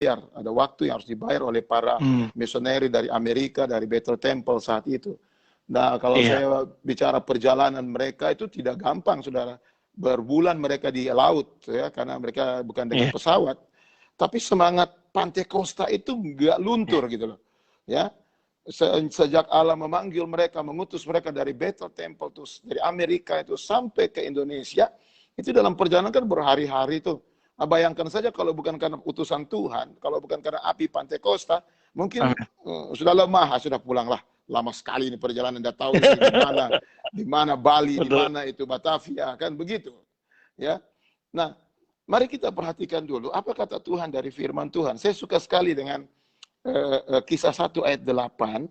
ada waktu yang harus dibayar oleh para misioneri dari Amerika, dari Bethel Temple saat itu. Nah, kalau saya bicara perjalanan mereka itu tidak gampang, saudara. Berbulan mereka di laut, ya, karena mereka bukan dengan pesawat. Tapi semangat Pantekosta itu nggak luntur gitu loh. Ya, sejak Allah memanggil mereka, mengutus mereka dari Bethel Temple, dari Amerika itu sampai ke Indonesia, itu dalam perjalanan kan berhari-hari tuh. Nah, bayangkan saja kalau bukan karena utusan Tuhan, kalau bukan karena api Pantekosta, mungkin sudah lemah, sudah pulanglah. Lama sekali ini perjalanan, Anda tahu ini di mana Bali, di mana itu Batavia, kan begitu. Ya. Nah, mari kita perhatikan dulu apa kata Tuhan dari firman Tuhan. Saya suka sekali dengan Kisah 1 ayat 8.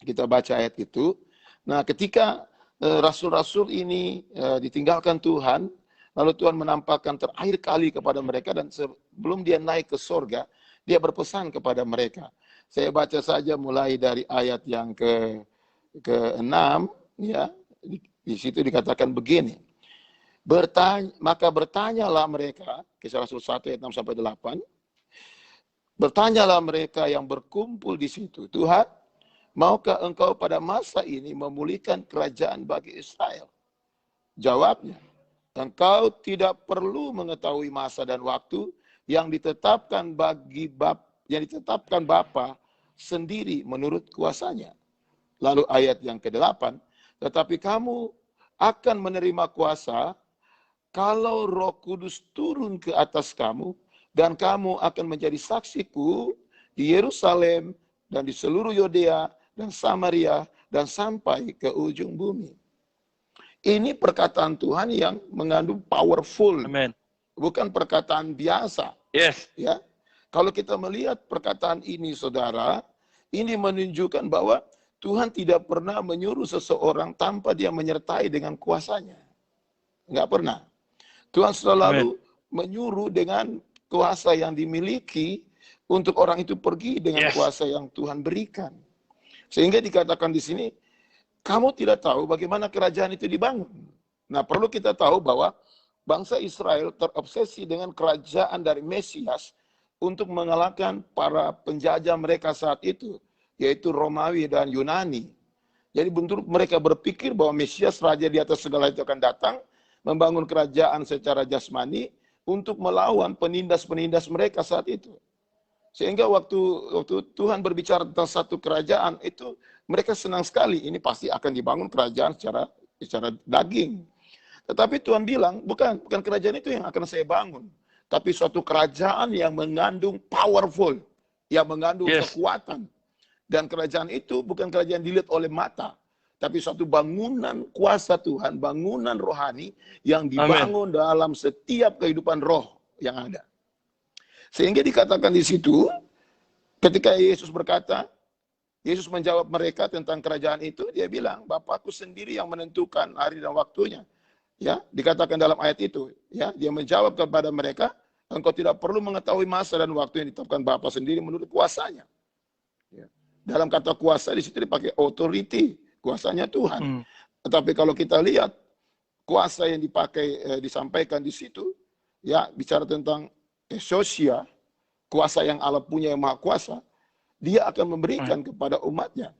Kita baca ayat itu. Nah, ketika rasul-rasul ini ditinggalkan Tuhan, lalu Tuhan menampakkan terakhir kali kepada mereka, dan sebelum dia naik ke sorga, dia berpesan kepada mereka. Saya baca saja mulai dari ayat yang ke-6, ya. Di situ dikatakan begini. Maka bertanyalah mereka, Kisah Rasul 1 ayat 6 sampai 8. Bertanyalah mereka yang berkumpul di situ, Tuhan, maukah engkau pada masa ini memulihkan kerajaan bagi Israel? Jawabnya, engkau tidak perlu mengetahui masa dan waktu yang ditetapkan Bapa sendiri menurut kuasanya. Lalu ayat yang ke-8, tetapi kamu akan menerima kuasa kalau Roh Kudus turun ke atas kamu, dan kamu akan menjadi saksiku di Yerusalem dan di seluruh Yudea dan Samaria dan sampai ke ujung bumi. Ini perkataan Tuhan yang mengandung powerful. Amen. Bukan perkataan biasa. Yes. Ya. Kalau kita melihat perkataan ini, saudara, ini menunjukkan bahwa Tuhan tidak pernah menyuruh seseorang tanpa dia menyertai dengan kuasanya. Enggak pernah. Tuhan selalu menyuruh dengan kuasa yang dimiliki untuk orang itu pergi dengan kuasa yang Tuhan berikan. Sehingga dikatakan di sini, kamu tidak tahu bagaimana kerajaan itu dibangun. Nah, perlu kita tahu bahwa bangsa Israel terobsesi dengan kerajaan dari Mesias untuk mengalahkan para penjajah mereka saat itu, yaitu Romawi dan Yunani. Jadi bentuk mereka berpikir bahwa Mesias, raja di atas segala itu, akan datang, membangun kerajaan secara jasmani untuk melawan penindas-penindas mereka saat itu. Sehingga waktu Tuhan berbicara tentang satu kerajaan itu, mereka senang sekali, ini pasti akan dibangun kerajaan secara daging. Tetapi Tuhan bilang, bukan kerajaan itu yang akan saya bangun, tapi suatu kerajaan yang mengandung powerful, yang mengandung kekuatan. Dan kerajaan itu bukan kerajaan dilihat oleh mata, tapi suatu bangunan kuasa Tuhan, bangunan rohani yang dibangun dalam setiap kehidupan roh yang ada. Sehingga dikatakan di situ, ketika Yesus berkata, Yesus menjawab mereka tentang kerajaan itu, dia bilang, Bapakku sendiri yang menentukan hari dan waktunya. Ya, dikatakan dalam ayat itu, ya, dia menjawab kepada mereka, engkau tidak perlu mengetahui masa dan waktu yang ditetapkan Bapa sendiri menurut kuasanya. Ya. Dalam kata kuasa di situ dipakai authority, kuasanya Tuhan. Tetapi kalau kita lihat kuasa yang dipakai disampaikan di situ, ya, bicara tentang exousia, kuasa yang Allah punya yang maha kuasa, dia akan memberikan kepada umatnya.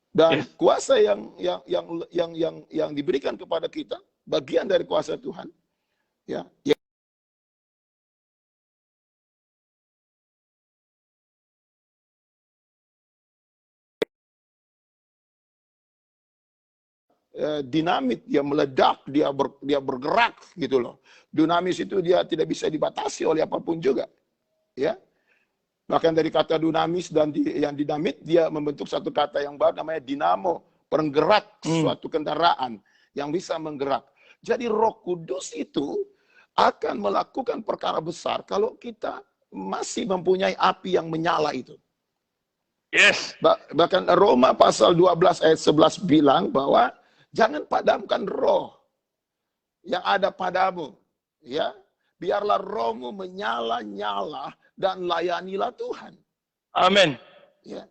Dan kuasa yang diberikan kepada kita, bagian dari kuasa Tuhan, ya, dinamit, dia meledak, dia bergerak gitu loh. Dinamis itu dia tidak bisa dibatasi oleh apapun juga, ya. Bahkan dari kata dinamis dan yang dinamit, dia membentuk satu kata yang baru namanya dinamo, penggerak suatu kendaraan yang bisa menggerak. Jadi Roh Kudus itu akan melakukan perkara besar kalau kita masih mempunyai api yang menyala itu. Yes. Bahkan Roma pasal 12 ayat 11 bilang bahwa jangan padamkan roh yang ada padamu, ya. Biarlah rohmu menyala-nyala dan layanilah Tuhan. Amin. Ya.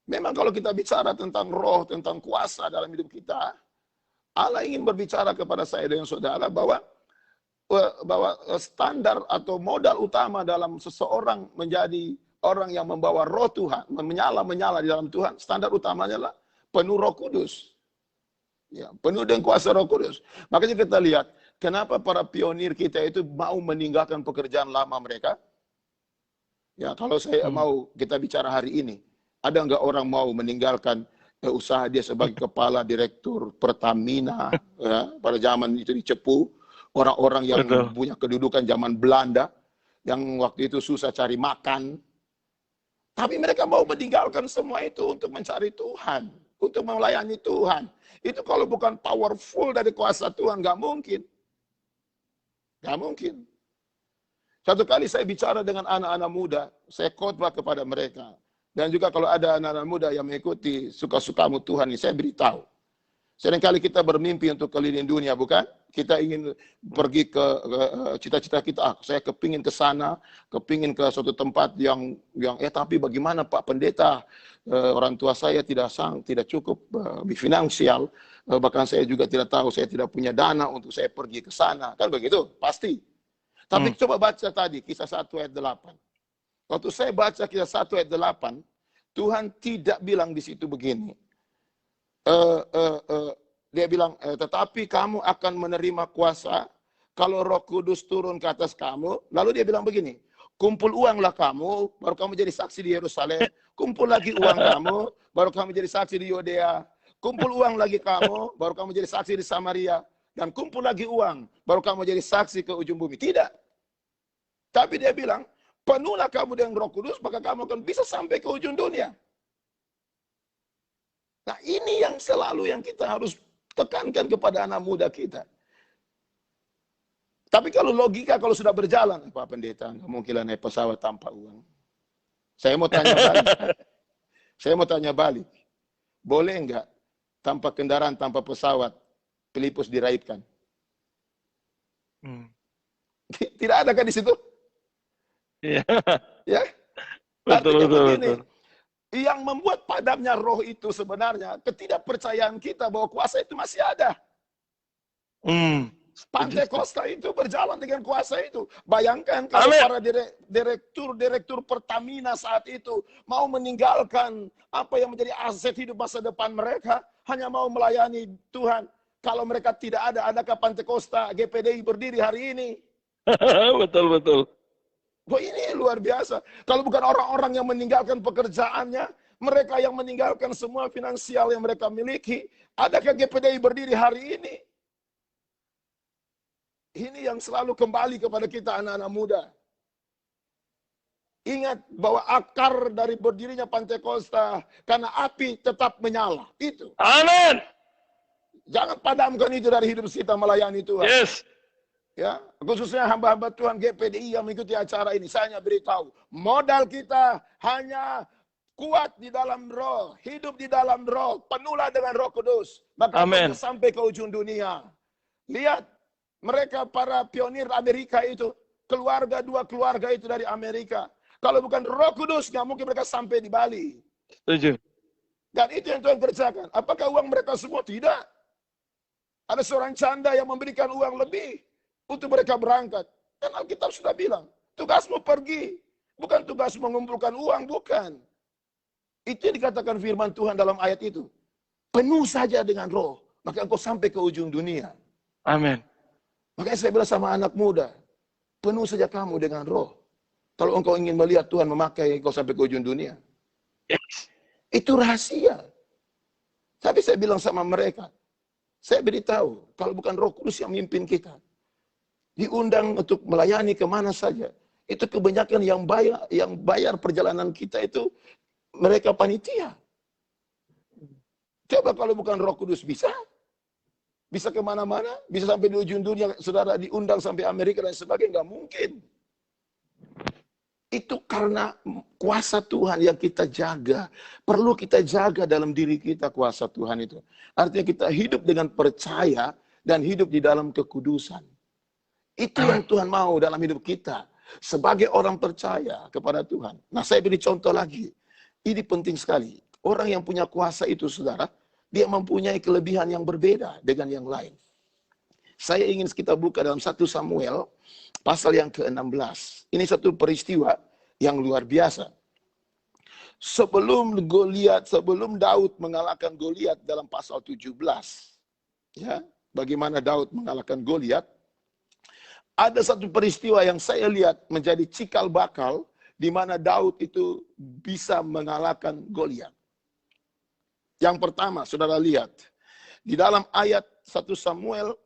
Memang kalau kita bicara tentang roh, tentang kuasa dalam hidup kita, Allah ingin berbicara kepada saya dan saudara bahwa standar atau modal utama dalam seseorang menjadi orang yang membawa roh Tuhan, menyala-menyala di dalam Tuhan, standar utamanya adalah penuh Roh Kudus. Ya, penuh dengan kuasa Roh Kudus. Makanya kita lihat, kenapa para pionir kita itu mau meninggalkan pekerjaan lama mereka? Ya, kalau saya mau kita bicara hari ini, ada nggak orang mau meninggalkan usaha dia sebagai kepala direktur Pertamina, ya, pada zaman itu di Cepu, orang-orang yang punya kedudukan zaman Belanda, yang waktu itu susah cari makan, tapi mereka mau meninggalkan semua itu untuk mencari Tuhan, untuk melayani Tuhan. Itu kalau bukan powerful dari kuasa Tuhan, nggak mungkin. Nggak mungkin. Satu kali saya bicara dengan anak-anak muda, saya khotbah kepada mereka. Dan juga kalau ada anak-anak muda yang mengikuti suka-sukamu Tuhan ini, saya beritahu. Seringkali kita bermimpi untuk keliling dunia, bukan? Kita ingin pergi ke cita-cita kita. Saya kepingin ke sana, kepingin ke suatu tempat yang tapi bagaimana Pak Pendeta? Orang tua saya tidak cukup finansial, bahkan saya juga tidak tahu, saya tidak punya dana untuk saya pergi ke sana. Kan begitu? Pasti. Tapi coba baca tadi kisah 1 ayat 8. Waktu saya baca kisah 1 ayat 8, Tuhan tidak bilang di situ begini. Dia bilang, tetapi kamu akan menerima kuasa kalau Roh Kudus turun ke atas kamu. Lalu dia bilang begini, kumpul uanglah kamu, baru kamu jadi saksi di Yerusalem. Kumpul lagi uang kamu, baru kamu jadi saksi di Yudea. Kumpul uang lagi kamu, baru kamu jadi saksi di Samaria. Dan kumpul lagi uang, baru kamu jadi saksi ke ujung bumi. Tidak. Tapi dia bilang, penuhlah kamu dengan Roh Kudus, maka kamu akan bisa sampai ke ujung dunia. Nah, ini yang selalu yang kita harus tekankan kepada anak muda kita. Tapi kalau logika, kalau sudah berjalan, Pak Pendeta, nggak mungkin lah naik pesawat tanpa uang. Saya mau tanya balik. Saya mau tanya balik. Boleh nggak tanpa kendaraan, tanpa pesawat, Filipus diraihkan? Tidak ada kan di situ? Iya. Ya. Betul, betul. Yang membuat padamnya roh itu sebenarnya ketidakpercayaan kita bahwa kuasa itu masih ada. Pantekosta itu berjalan dengan kuasa itu. Bayangkan kalau para direktur Pertamina saat itu mau meninggalkan apa yang menjadi aset hidup masa depan mereka, hanya mau melayani Tuhan. Kalau mereka tidak ada, adakah Pantekosta GPDI berdiri hari ini? Betul, betul. Wah, ini luar biasa. Kalau bukan orang-orang yang meninggalkan pekerjaannya, mereka yang meninggalkan semua finansial yang mereka miliki, adakah GPDI berdiri hari ini? Ini yang selalu kembali kepada kita anak-anak muda. Ingat bahwa akar dari berdirinya Pantekosta karena api tetap menyala. Itu. Amin. Jangan padamkan itu dari hidup kita melayani Tuhan. Yes. Ya, khususnya hamba-hamba Tuhan GPDI yang mengikuti acara ini, saya hanya beritahu, modal kita hanya kuat di dalam roh, hidup di dalam roh, penuhlah dengan Roh Kudus, maka kita sampai ke ujung dunia. Lihat, mereka para pionir Amerika itu, dua keluarga itu dari Amerika. Kalau bukan Roh Kudus, nggak mungkin mereka sampai di Bali. Setuju. Dan itu yang Tuhan kerjakan. Apakah uang mereka semua? Tidak. Ada seorang canda yang memberikan uang lebih untuk mereka berangkat. Dan Alkitab sudah bilang, tugasmu pergi. Bukan tugas mengumpulkan uang, bukan. Itu yang dikatakan firman Tuhan dalam ayat itu. Penuh saja dengan roh, maka engkau sampai ke ujung dunia. Amin. Makanya saya bilang sama anak muda, penuh saja kamu dengan roh. Kalau engkau ingin melihat Tuhan memakai engkau sampai ke ujung dunia. Yes. Itu rahasia. Tapi saya bilang sama mereka, saya beritahu, kalau bukan Roh Kudus yang mimpin kita, diundang untuk melayani kemana saja. Itu kebanyakan yang bayar perjalanan kita itu mereka panitia. Coba kalau bukan Roh Kudus bisa kemana-mana, bisa sampai di ujung dunia, saudara diundang sampai Amerika dan sebagainya, nggak mungkin. Itu karena kuasa Tuhan yang kita jaga. Perlu kita jaga dalam diri kita kuasa Tuhan itu. Artinya kita hidup dengan percaya dan hidup di dalam kekudusan. Itu yang Tuhan mau dalam hidup kita. Sebagai orang percaya kepada Tuhan. Nah, saya beri contoh lagi. Ini penting sekali. Orang yang punya kuasa itu, saudara, dia mempunyai kelebihan yang berbeda dengan yang lain. Saya ingin kita buka dalam 1 Samuel pasal yang ke-16. Ini satu peristiwa yang luar biasa. Sebelum Daud mengalahkan Goliat dalam pasal 17, ya, bagaimana Daud mengalahkan Goliat, ada satu peristiwa yang saya lihat menjadi cikal bakal di mana Daud itu bisa mengalahkan Goliat. Yang pertama, saudara lihat, di dalam ayat 1 Samuel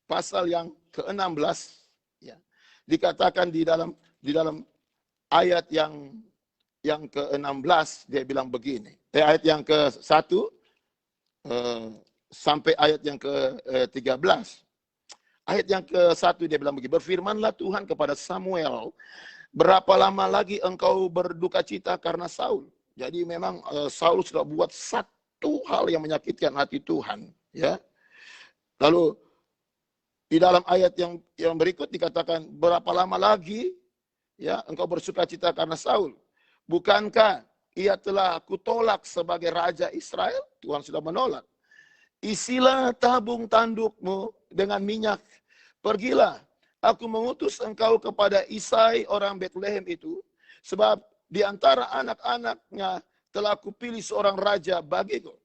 pasal yang ke-16, ya, dikatakan di dalam ayat yang ke-16 dia bilang begini. Ayat yang ke-1 sampai ayat yang ke-13. Ayat yang ke-1 dia bilang begini, berfirmanlah Tuhan kepada Samuel, berapa lama lagi engkau berduka cita karena Saul? Jadi memang Saul sudah buat satu hal yang menyakitkan hati Tuhan, ya. Lalu di dalam ayat yang berikut dikatakan, berapa lama lagi ya engkau bersuka cita karena Saul? Bukankah ia telah kutolak sebagai raja Israel? Tuhan sudah menolak. Isilah tabung tandukmu dengan minyak. Pergilah, aku mengutus engkau kepada Isai orang Bethlehem itu, sebab di antara anak-anaknya telah kupilih seorang raja bagiku.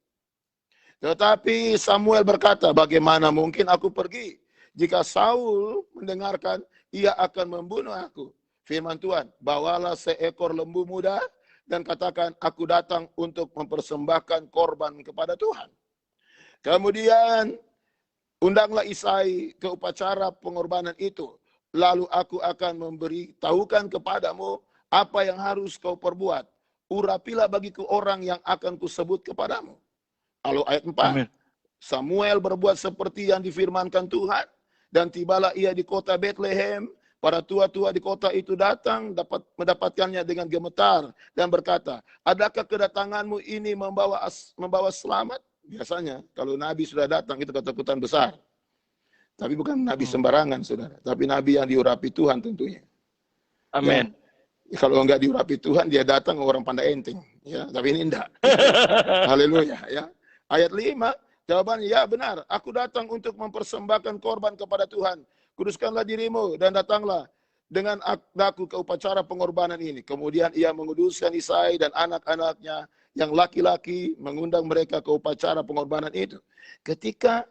Tetapi Samuel berkata, bagaimana mungkin aku pergi? Jika Saul mendengarkan, ia akan membunuh aku. Firman Tuhan, bawalah seekor lembu muda dan katakan, aku datang untuk mempersembahkan korban kepada Tuhan. Kemudian, undanglah Isai ke upacara pengorbanan itu. Lalu aku akan memberitahukan kepadamu apa yang harus kau perbuat. Urapilah bagiku orang yang akan kusebut kepadamu. Lalu ayat 4. Amin. Samuel berbuat seperti yang difirmankan Tuhan. Dan tibalah ia di kota Bethlehem. Para tua-tua di kota itu datang mendapatkannya dengan gemetar. Dan berkata, adakah kedatanganmu ini membawa selamat? Biasanya kalau Nabi sudah datang itu ketakutan besar. Tapi bukan Nabi sembarangan, saudara. Tapi Nabi yang diurapi Tuhan tentunya. Amin. Ya, kalau enggak diurapi Tuhan, dia datang orang pandai enteng. Ya, tapi ini enggak. Haleluya. Ya. Ayat 5, jawabannya, ya benar. Aku datang untuk mempersembahkan korban kepada Tuhan. Kuduskanlah dirimu dan datanglah dengan aku ke upacara pengorbanan ini. Kemudian ia menguduskan Isai dan anak-anaknya yang laki-laki, mengundang mereka ke upacara pengorbanan itu. Ketika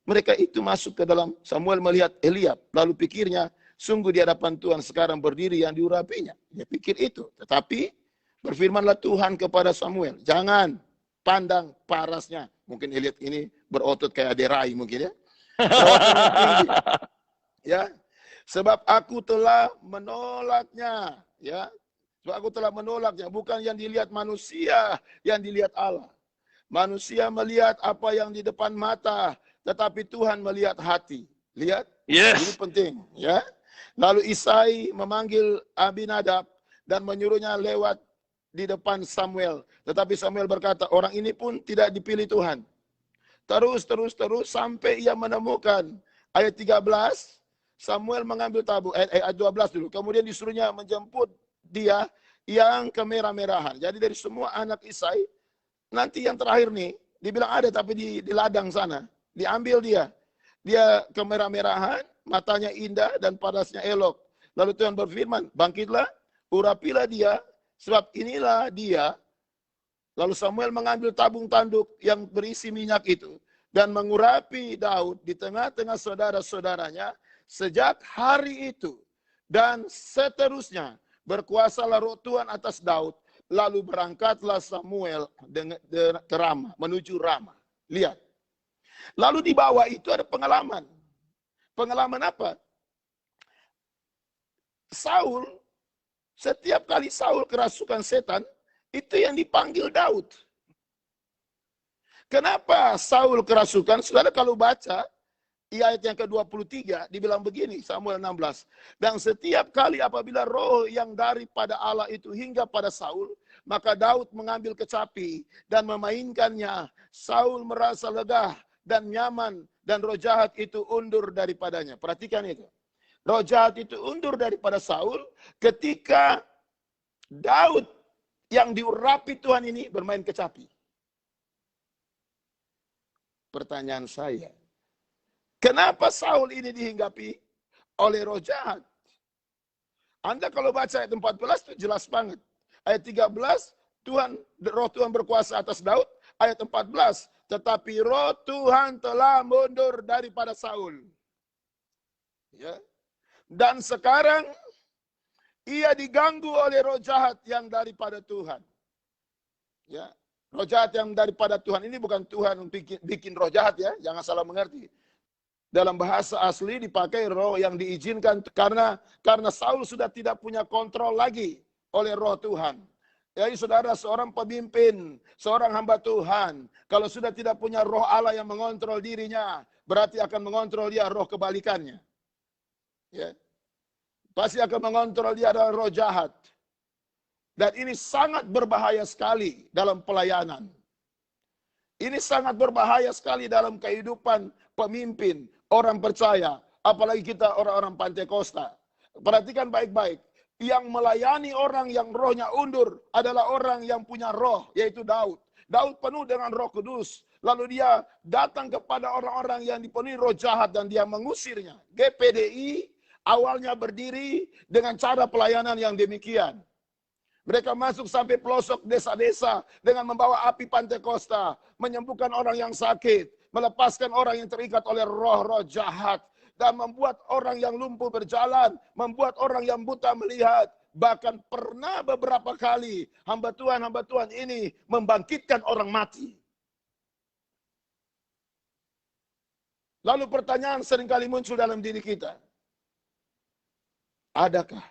mereka itu masuk ke dalam, Samuel melihat Eliab, lalu pikirnya, sungguh di hadapan Tuhan sekarang berdiri yang diurapinya. Dia pikir itu. Tetapi berfirmanlah Tuhan kepada Samuel, jangan pandang parasnya. Mungkin Eliab ini berotot kayak Aderai mungkin ya. Berotot yang tinggi. Ya, sebab aku telah menolaknya, ya. Sebab aku telah menolaknya, bukan yang dilihat manusia, yang dilihat Allah. Manusia melihat apa yang di depan mata, tetapi Tuhan melihat hati. Lihat? Yes. Ini penting, ya. Lalu Isai memanggil Abinadab dan menyuruhnya lewat di depan Samuel. Tetapi Samuel berkata, orang ini pun tidak dipilih Tuhan. Terus sampai ia menemukan ayat 13. Samuel mengambil tabung, ayat 12 dulu. Kemudian disuruhnya menjemput dia yang kemerah-merahan. Jadi dari semua anak Isai, nanti yang terakhir nih, dibilang ada tapi di ladang sana. Diambil dia. Dia kemerah-merahan, matanya indah dan parasnya elok. Lalu Tuhan berfirman, bangkitlah, urapilah dia, sebab inilah dia. Lalu Samuel mengambil tabung tanduk yang berisi minyak itu dan mengurapi Daud di tengah-tengah saudara-saudaranya. Sejak hari itu dan seterusnya berkuasalah roh Tuhan atas Daud. Lalu berangkatlah Samuel ke Rama, menuju Rama. Lihat. Lalu di bawah itu ada pengalaman. Pengalaman apa? Saul, setiap kali Saul kerasukan setan, itu yang dipanggil Daud. Kenapa Saul kerasukan? Saudara kalau baca, ayat yang ke-23 dibilang begini, Samuel 16. Dan setiap kali apabila roh yang daripada Allah itu hingga pada Saul, maka Daud mengambil kecapi dan memainkannya. Saul merasa lega dan nyaman dan roh jahat itu undur daripadanya. Perhatikan itu. Roh jahat itu undur daripada Saul ketika Daud yang diurapi Tuhan ini bermain kecapi. Pertanyaan saya, Kenapa Saul ini dihinggapi oleh roh jahat? Anda kalau baca ayat 14 itu jelas banget. Ayat 13, roh Tuhan berkuasa atas Daud. Ayat 14, tetapi roh Tuhan telah mundur daripada Saul. Ya. Dan sekarang ia diganggu oleh roh jahat yang daripada Tuhan. Ya. Roh jahat yang daripada Tuhan ini bukan Tuhan bikin roh jahat ya, jangan salah mengerti. Dalam bahasa asli dipakai roh yang diizinkan karena Saul sudah tidak punya kontrol lagi oleh roh Tuhan. Jadi saudara, seorang pemimpin, seorang hamba Tuhan, kalau sudah tidak punya roh Allah yang mengontrol dirinya, berarti akan mengontrol dia roh kebalikannya. Ya. Pasti akan mengontrol dia adalah roh jahat. Dan ini sangat berbahaya sekali dalam pelayanan. Ini sangat berbahaya sekali dalam kehidupan pemimpin, orang percaya, apalagi kita orang-orang Pantekosta. Perhatikan baik-baik, yang melayani orang yang rohnya undur adalah orang yang punya roh, yaitu Daud. Daud penuh dengan Roh Kudus, lalu dia datang kepada orang-orang yang dipenuhi roh jahat dan dia mengusirnya. GPDI awalnya berdiri dengan cara pelayanan yang demikian. Mereka masuk sampai pelosok desa-desa dengan membawa api Pantekosta, menyembuhkan orang yang sakit, melepaskan orang yang terikat oleh roh-roh jahat, dan membuat orang yang lumpuh berjalan, membuat orang yang buta melihat. Bahkan pernah beberapa kali hamba Tuhan ini membangkitkan orang mati. Lalu pertanyaan seringkali muncul dalam diri kita. Adakah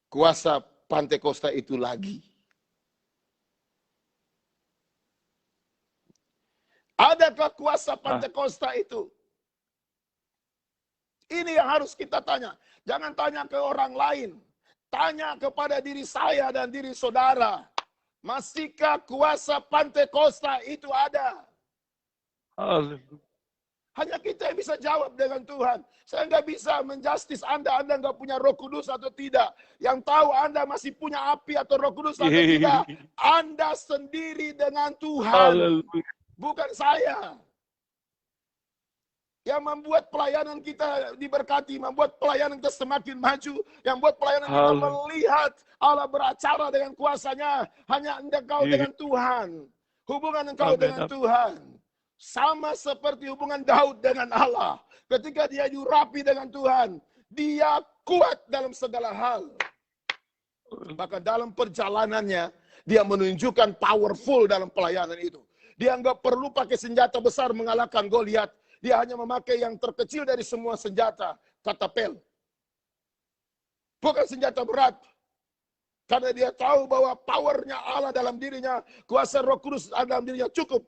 kuasa Pantekosta itu lagi? Adakah kuasa Pantekosta itu? Ini yang harus kita tanya. Jangan tanya ke orang lain. Tanya kepada diri saya dan diri saudara. Masihkah kuasa Pantekosta itu ada? Haleluya. Hanya kita yang bisa jawab dengan Tuhan. Saya nggak bisa menjustis Anda nggak punya Roh Kudus atau tidak. Yang tahu Anda masih punya api atau Roh Kudus atau tidak. Anda sendiri dengan Tuhan. Haleluya. Bukan saya. Yang membuat pelayanan kita diberkati, membuat pelayanan kita semakin maju, yang membuat pelayanan kita melihat Allah beracara dengan kuasanya, hanya engkau dengan Tuhan. Hubungan engkau dengan Tuhan. Sama seperti hubungan Daud dengan Allah. Ketika dia diurapi dengan Tuhan, dia kuat dalam segala hal. Maka dalam perjalanannya, dia menunjukkan powerful dalam pelayanan itu. Dia nggak perlu pakai senjata besar mengalahkan Goliat. Dia hanya memakai yang terkecil dari semua senjata, katapel. Bukan senjata berat. Karena dia tahu bahwa powernya Allah dalam dirinya, kuasa Roh Kudus dalam dirinya cukup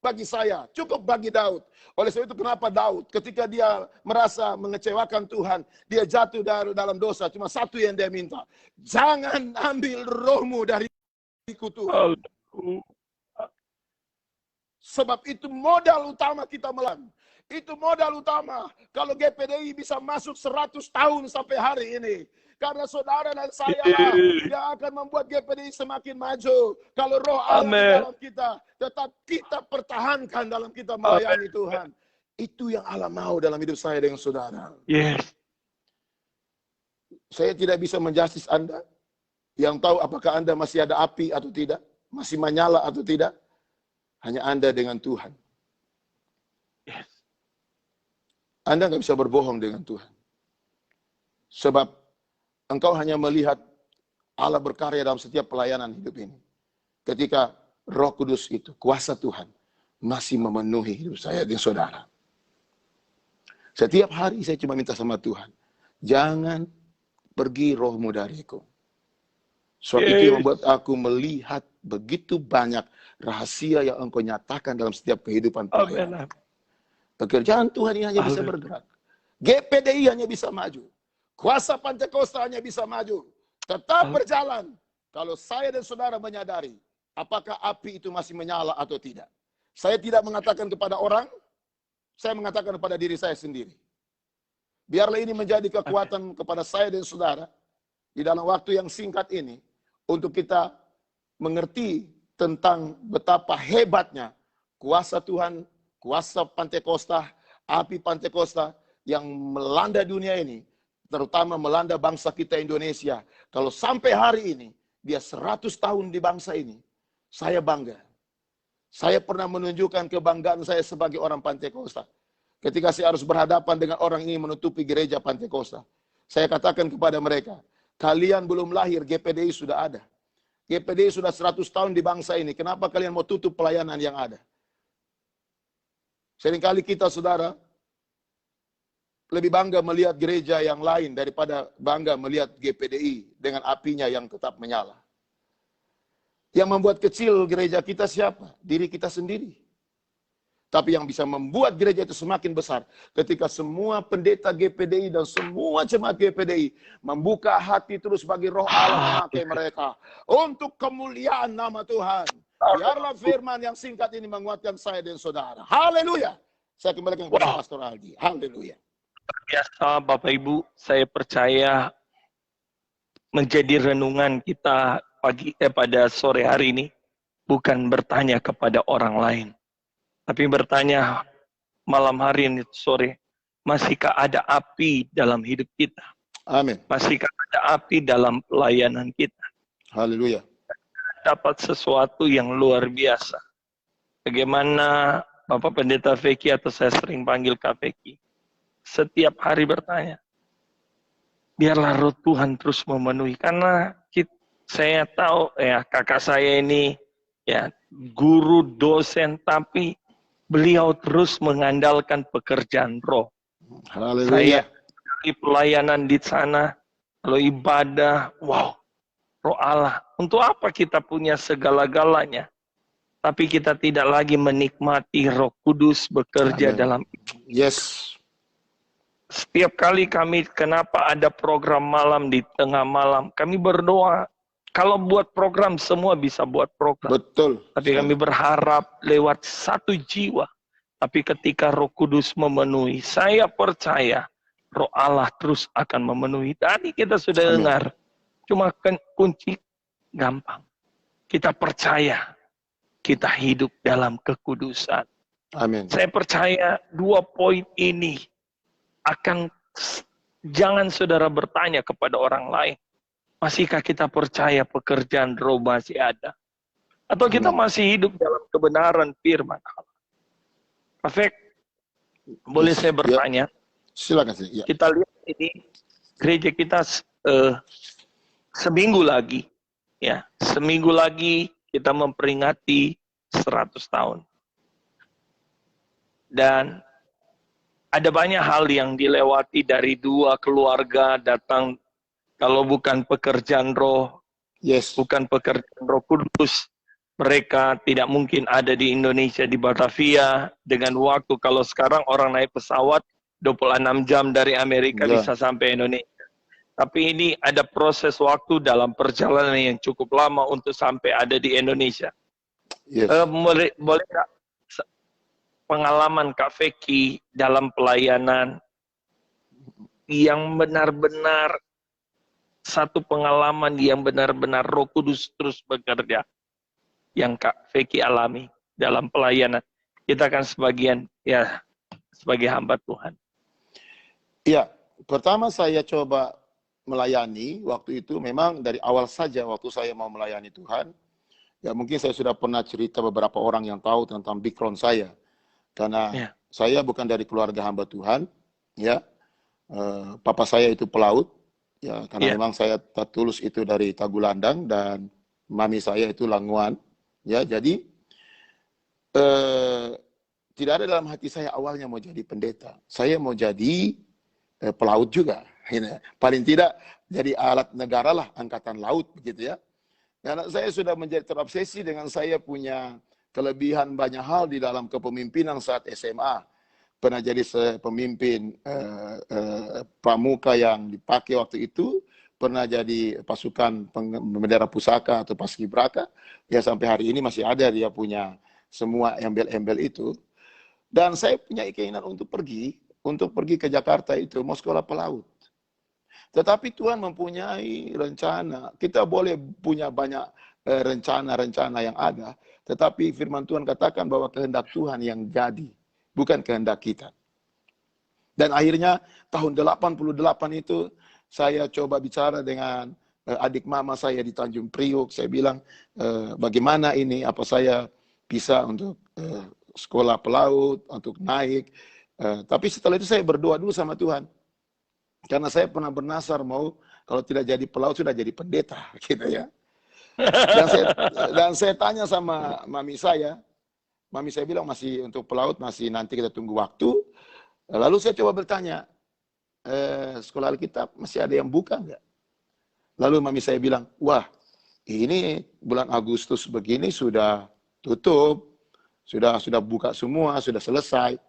bagi saya, cukup bagi Daud. Oleh sebab itu kenapa Daud ketika dia merasa mengecewakan Tuhan, dia jatuh dalam dosa, cuma satu yang dia minta. Jangan ambil rohmu dariku Tuhan. Sebab itu modal utama kita melawan. Itu modal utama. Kalau GPDI bisa masuk 100 tahun sampai hari ini. Karena saudara dan saya lah yang akan membuat GPDI semakin maju. Kalau roh Allah di dalam kita, tetap kita pertahankan dalam kita melayani Tuhan. Itu yang Allah mau dalam hidup saya dengan saudara. Yes. Saya tidak bisa menjustis Anda. Yang tahu apakah Anda masih ada api atau tidak. Masih menyala atau tidak. Hanya Anda dengan Tuhan. Yes. Anda nggak bisa berbohong dengan Tuhan. Sebab engkau hanya melihat Allah berkarya dalam setiap pelayanan hidup ini. Ketika Roh Kudus itu, kuasa Tuhan, masih memenuhi hidup saya dan saudara. Setiap hari saya cuma minta sama Tuhan, jangan pergi rohmu dariku. Sebab itu yang membuat aku melihat begitu banyak rahasia yang engkau nyatakan dalam setiap kehidupan pelayanan. Pekerjaan Tuhan ini hanya bisa bergerak. GPDI hanya bisa maju. Kuasa Pantekosta hanya bisa maju. Tetap berjalan. Kalau saya dan saudara menyadari, apakah api itu masih menyala atau tidak. Saya tidak mengatakan kepada orang, saya mengatakan kepada diri saya sendiri. Biarlah ini menjadi kekuatan kepada saya dan saudara, di dalam waktu yang singkat ini, untuk kita mengerti tentang betapa hebatnya kuasa Tuhan kuasa Pantekosta, api Pantekosta yang melanda dunia ini, terutama melanda bangsa kita Indonesia. Kalau sampai hari ini, dia 100 tahun di bangsa ini, saya bangga. Saya pernah menunjukkan kebanggaan saya sebagai orang Pantekosta. Ketika saya harus berhadapan dengan orang ini menutupi gereja Pantekosta, saya katakan kepada mereka, kalian belum lahir, GPDI sudah ada. GPDI sudah 100 tahun di bangsa ini, kenapa kalian mau tutup pelayanan yang ada? Seringkali kita, saudara, lebih bangga melihat gereja yang lain daripada bangga melihat GPDI dengan apinya yang tetap menyala. Yang membuat kecil gereja kita siapa? Diri kita sendiri. Tapi yang bisa membuat gereja itu semakin besar ketika semua pendeta GPDI dan semua jemaat GPDI membuka hati terus bagi Roh Allah memakai mereka untuk kemuliaan nama Tuhan. Biarlah firman yang singkat ini menguatkan saya dan saudara. Haleluya. Saya kembalikan kepada Pastor Aldi. Haleluya. Biasa Bapak Ibu, saya percaya menjadi renungan kita pada sore hari ini bukan bertanya kepada orang lain, tapi bertanya malam hari ini sore, masihkah ada api dalam hidup kita? Amin. Masihkah ada api dalam pelayanan kita? Haleluya. Dapat sesuatu yang luar biasa. Bagaimana Bapak Pendeta Feki, atau saya sering panggil Kak Feki, setiap hari bertanya, biarlah Roh Tuhan terus memenuhi. Karena saya tahu ya, kakak saya ini ya guru, dosen, tapi beliau terus mengandalkan pekerjaan Roh. Haleluya. Saya di pelayanan di sana, kalau ibadah, wow, Roh Allah. Untuk apa kita punya segala-galanya, tapi kita tidak lagi menikmati Roh Kudus bekerja dalam. Yes. Setiap kali kami, kenapa ada program malam di tengah malam, kami berdoa. Kalau buat program, semua bisa buat program. Betul. Tapi kami berharap lewat satu jiwa. Tapi ketika Roh Kudus memenuhi, saya percaya Roh Allah terus akan memenuhi. Tadi kita sudah dengar, cuma kunci gampang. Kita percaya, kita hidup dalam kekudusan. Amin. Saya percaya 2 poin ini akan, jangan saudara bertanya kepada orang lain, masihkah kita percaya pekerjaan Roh masih ada? Atau kita masih hidup dalam kebenaran firman Allah? Afek, boleh saya bertanya? Silakan. Ya. Kita lihat ini, gereja kita seminggu lagi, ya, seminggu lagi kita memperingati 100 tahun. Dan ada banyak hal yang dilewati dari 2 keluarga datang. Kalau bukan pekerjaan Roh, bukan pekerjaan Roh Kudus, mereka tidak mungkin ada di Indonesia, di Batavia, dengan waktu. Kalau sekarang orang naik pesawat 26 jam dari Amerika bisa sampai Indonesia. Tapi ini ada proses waktu dalam perjalanan yang cukup lama untuk sampai ada di Indonesia. Boleh nggak pengalaman Kak Feki dalam pelayanan yang benar-benar, satu pengalaman yang benar-benar Roh Kudus terus bekerja yang Kak Feki alami dalam pelayanan? Kita kan sebagian ya sebagai hamba Tuhan. Iya, pertama saya coba melayani waktu itu memang dari awal saja waktu saya mau melayani Tuhan. Ya mungkin saya sudah pernah cerita beberapa orang yang tahu tentang background saya. Karena saya bukan dari keluarga hamba Tuhan, ya. Papa saya itu pelaut. Ya, karena memang saya tertulus itu dari Tagulandang dan mami saya itu Languan. Ya, jadi tidak ada dalam hati saya awalnya mau jadi pendeta. Saya mau jadi pelaut juga. Paling tidak jadi alat negara lah, angkatan laut begitu ya. Karena saya sudah menjadi terobsesi dengan saya punya kelebihan banyak hal di dalam kepemimpinan saat SMA. Pernah jadi pemimpin pramuka yang dipakai waktu itu, pernah jadi pasukan bendera pusaka atau paskibraka, ya sampai hari ini masih ada, dia punya semua embel-embel itu. Dan saya punya keinginan untuk pergi ke Jakarta itu, mau sekolah pelaut. Tetapi Tuhan mempunyai rencana. Kita boleh punya banyak rencana-rencana yang ada, tetapi firman Tuhan katakan bahwa kehendak Tuhan yang jadi. bukan kehendak kita. Dan akhirnya tahun 88 itu saya coba bicara dengan adik mama saya di Tanjung Priok. Saya bilang, bagaimana ini, apa saya bisa untuk sekolah pelaut, untuk naik. Tapi setelah itu saya berdoa dulu sama Tuhan. Karena saya pernah bernasar mau kalau tidak jadi pelaut sudah jadi pendeta, gitu ya. Dan saya tanya sama mami saya bilang masih untuk pelaut masih nanti kita tunggu waktu. Lalu saya coba bertanya, sekolah Alkitab masih ada yang buka nggak? Lalu mami saya bilang, wah ini bulan Agustus begini sudah tutup, sudah buka semua, sudah selesai.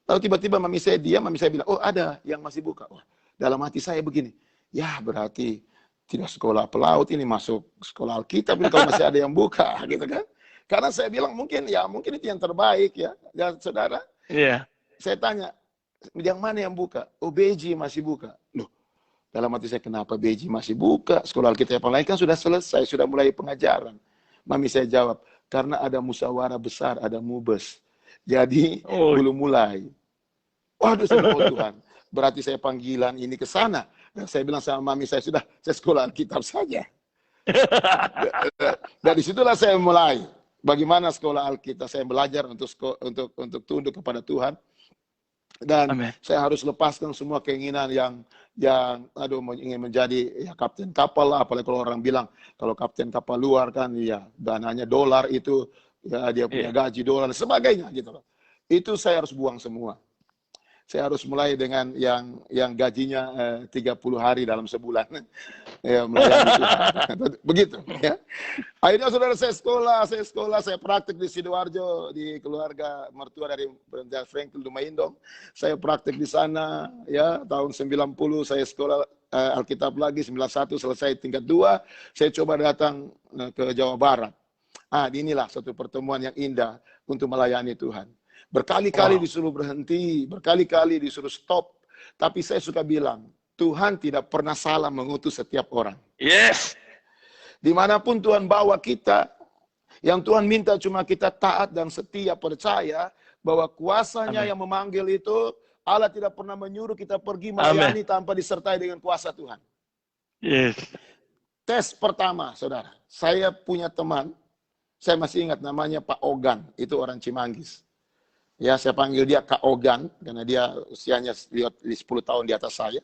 Lalu tiba-tiba mami saya bilang, oh ada yang masih buka. Wah, dalam hati saya begini, ya berarti tidak sekolah pelaut ini masuk sekolah Alkitab ini kalau masih ada yang buka, gitu kan? Karena saya bilang mungkin itu yang terbaik ya, dan saudara. Iya. Saya tanya, yang mana yang buka? Oh, BJ masih buka. Loh, dalam hati saya kenapa BJ masih buka? Sekolah Alkitab yang lain kan sudah selesai, sudah mulai pengajaran. Mami saya jawab, karena ada musyawarah besar, ada mubes. Jadi belum mulai. Waduh, saya bilang, oh Tuhan, berarti saya panggilan ini ke sana. Dan saya bilang sama mami saya, sudah, saya sekolah Alkitab saja. Dan disitulah saya mulai. Bagaimana sekolah Alkitab, saya belajar untuk tunduk kepada Tuhan. Dan Amen. Saya harus lepaskan semua keinginan yang ingin menjadi ya, kapten kapal lah. Apalagi kalau orang bilang, kalau kapten kapal luar kan, ya dananya dolar itu, ya dia punya gaji dolar dan sebagainya gitu loh. Itu saya harus buang semua. Saya harus mulai dengan yang gajinya 30 hari dalam sebulan. Ya, melayani Tuhan. Begitu ya. Akhirnya saudara saya praktik di Sidoarjo di keluarga mertua dari Franklin Lumaindong. Saya praktik di sana ya tahun 90 saya sekolah Alkitab lagi, 91 selesai tingkat 2, saya coba datang ke Jawa Barat. Inilah satu pertemuan yang indah untuk melayani Tuhan. Berkali-kali disuruh berhenti, berkali-kali disuruh stop. Tapi saya suka bilang, Tuhan tidak pernah salah mengutus setiap orang. Yes. Dimanapun Tuhan bawa kita, yang Tuhan minta cuma kita taat dan setia, percaya bahwa kuasanya yang memanggil itu, Allah tidak pernah menyuruh kita pergi melayani tanpa disertai dengan kuasa Tuhan. Yes. Tes pertama, saudara. Saya punya teman, saya masih ingat namanya Pak Ogan, itu orang Cimanggis. Ya, saya panggil dia Kak Ogan, karena dia usianya 10 tahun di atas saya.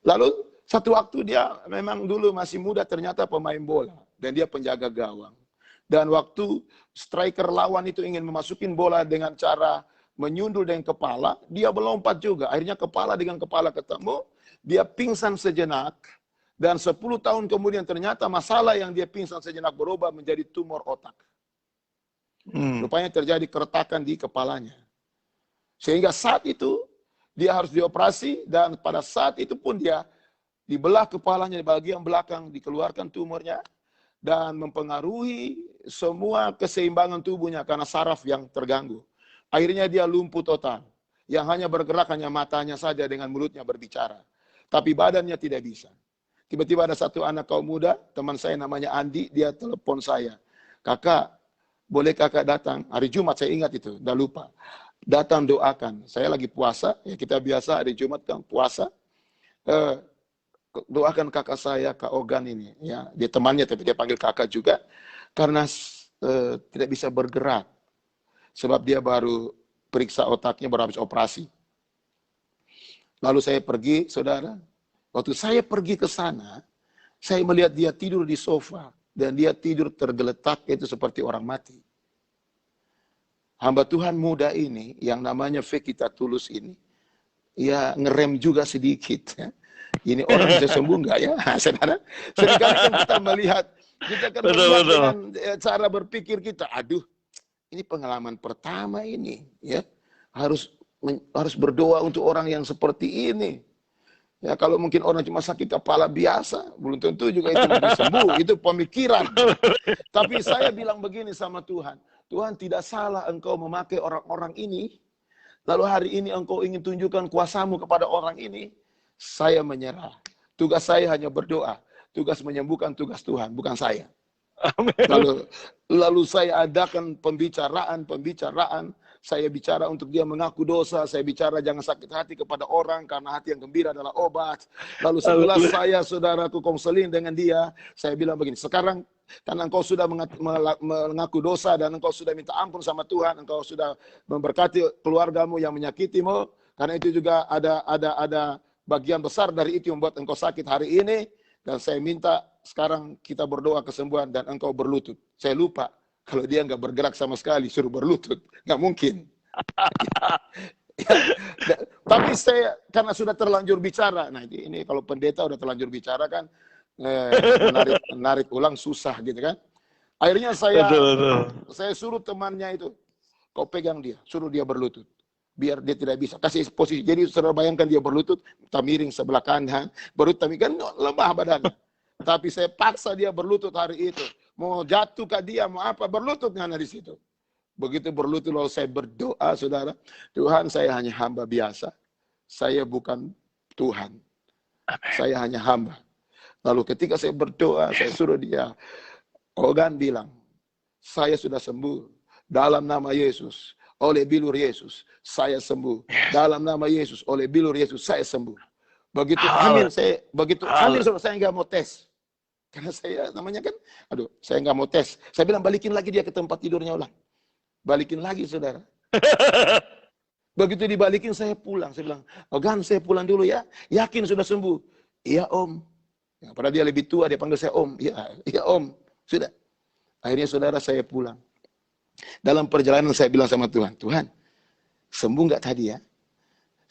Lalu, satu waktu dia memang dulu masih muda, ternyata pemain bola. Dan dia penjaga gawang. Dan waktu striker lawan itu ingin memasukin bola dengan cara menyundul dengan kepala, dia melompat juga. Akhirnya kepala dengan kepala ketemu, dia pingsan sejenak. Dan 10 tahun kemudian ternyata masalah yang dia pingsan sejenak berubah menjadi tumor otak. Rupanya terjadi keretakan di kepalanya. Sehingga saat itu dia harus dioperasi dan pada saat itu pun dia dibelah kepalanya di bagian belakang, dikeluarkan tumornya dan mempengaruhi semua keseimbangan tubuhnya karena saraf yang terganggu. Akhirnya dia lumpuh total. Yang hanya bergerak hanya matanya saja dengan mulutnya berbicara. Tapi badannya tidak bisa. Tiba-tiba ada satu anak kaum muda, teman saya namanya Andi, dia telepon saya. Kakak, boleh kakak datang? Hari Jumat saya ingat itu, udah lupa. Datang doakan. Saya lagi puasa, ya kita biasa hari Jumat kan puasa. Doakan kakak saya, Kak Ogan ini. Ya, dia temannya tapi dia panggil kakak juga. Karena tidak bisa bergerak. Sebab dia baru periksa otaknya, baru habis operasi. Lalu saya pergi, saudara. Waktu saya pergi ke sana, saya melihat dia tidur di sofa. Dan dia tidur tergeletak, itu seperti orang mati. Hamba Tuhan muda ini, yang namanya Vekita Tulus ini, ya ngerem juga sedikit. Ya. Ini orang bisa sembuh nggak ya, saudara? Seringkali kan kita melihat dengan cara berpikir kita, aduh, ini pengalaman pertama ini, ya harus berdoa untuk orang yang seperti ini. Ya kalau mungkin orang cuma sakit kepala biasa, belum tentu juga itu bisa sembuh. Itu pemikiran. Tapi saya bilang begini sama Tuhan. Tuhan tidak salah engkau memakai orang-orang ini. Lalu hari ini engkau ingin tunjukkan kuasamu kepada orang ini. Saya menyerah. Tugas saya hanya berdoa. Tugas menyembuhkan tugas Tuhan, bukan saya. Lalu saya adakan pembicaraan. Saya bicara untuk dia mengaku dosa. Saya bicara jangan sakit hati kepada orang karena hati yang gembira adalah obat. Lalu setelah saya, saudaraku, konseling dengan dia, saya bilang begini, sekarang karena engkau sudah mengaku dosa dan engkau sudah minta ampun sama Tuhan, engkau sudah memberkati keluargamu yang menyakitimu, karena itu juga ada bagian besar dari itu yang membuat engkau sakit hari ini, dan saya minta sekarang kita berdoa kesembuhan dan engkau berlutut. Saya lupa. Kalau dia nggak bergerak sama sekali, suruh berlutut. Nggak mungkin. Tapi saya, karena sudah terlanjur bicara, nah ini kalau pendeta udah terlanjur bicara kan, menarik ulang susah gitu kan. Akhirnya saya suruh temannya itu, kau pegang dia, suruh dia berlutut. Biar dia tidak bisa, kasih posisi. Jadi saudara bayangkan dia berlutut, miring sebelah kanan, berlutut, kan lemah badannya. Tapi saya paksa dia berlutut hari itu. Mau jatuh ke dia, mau apa, berlutut ngana di situ. Begitu berlutut lalu saya berdoa, saudara. Tuhan, saya hanya hamba biasa. Saya bukan Tuhan. Saya hanya hamba. Lalu ketika saya berdoa, saya suruh dia, Ogan bilang, saya sudah sembuh. Dalam nama Yesus, oleh bilur Yesus, saya sembuh. Dalam nama Yesus, oleh bilur Yesus, saya sembuh. Begitu amin, saya nggak mau tes. Karena saya namanya kan, saya nggak mau tes. Saya bilang balikin lagi dia ke tempat tidurnya ulang. Balikin lagi, saudara. Begitu dibalikin saya pulang. Saya bilang, Ogan, saya pulang dulu ya. Yakin sudah sembuh? Iya, Om. Ya, padahal dia lebih tua, dia panggil saya Om. Iya, Om. Sudah. Akhirnya saudara saya pulang. Dalam perjalanan saya bilang sama Tuhan, Tuhan, sembuh nggak tadi ya?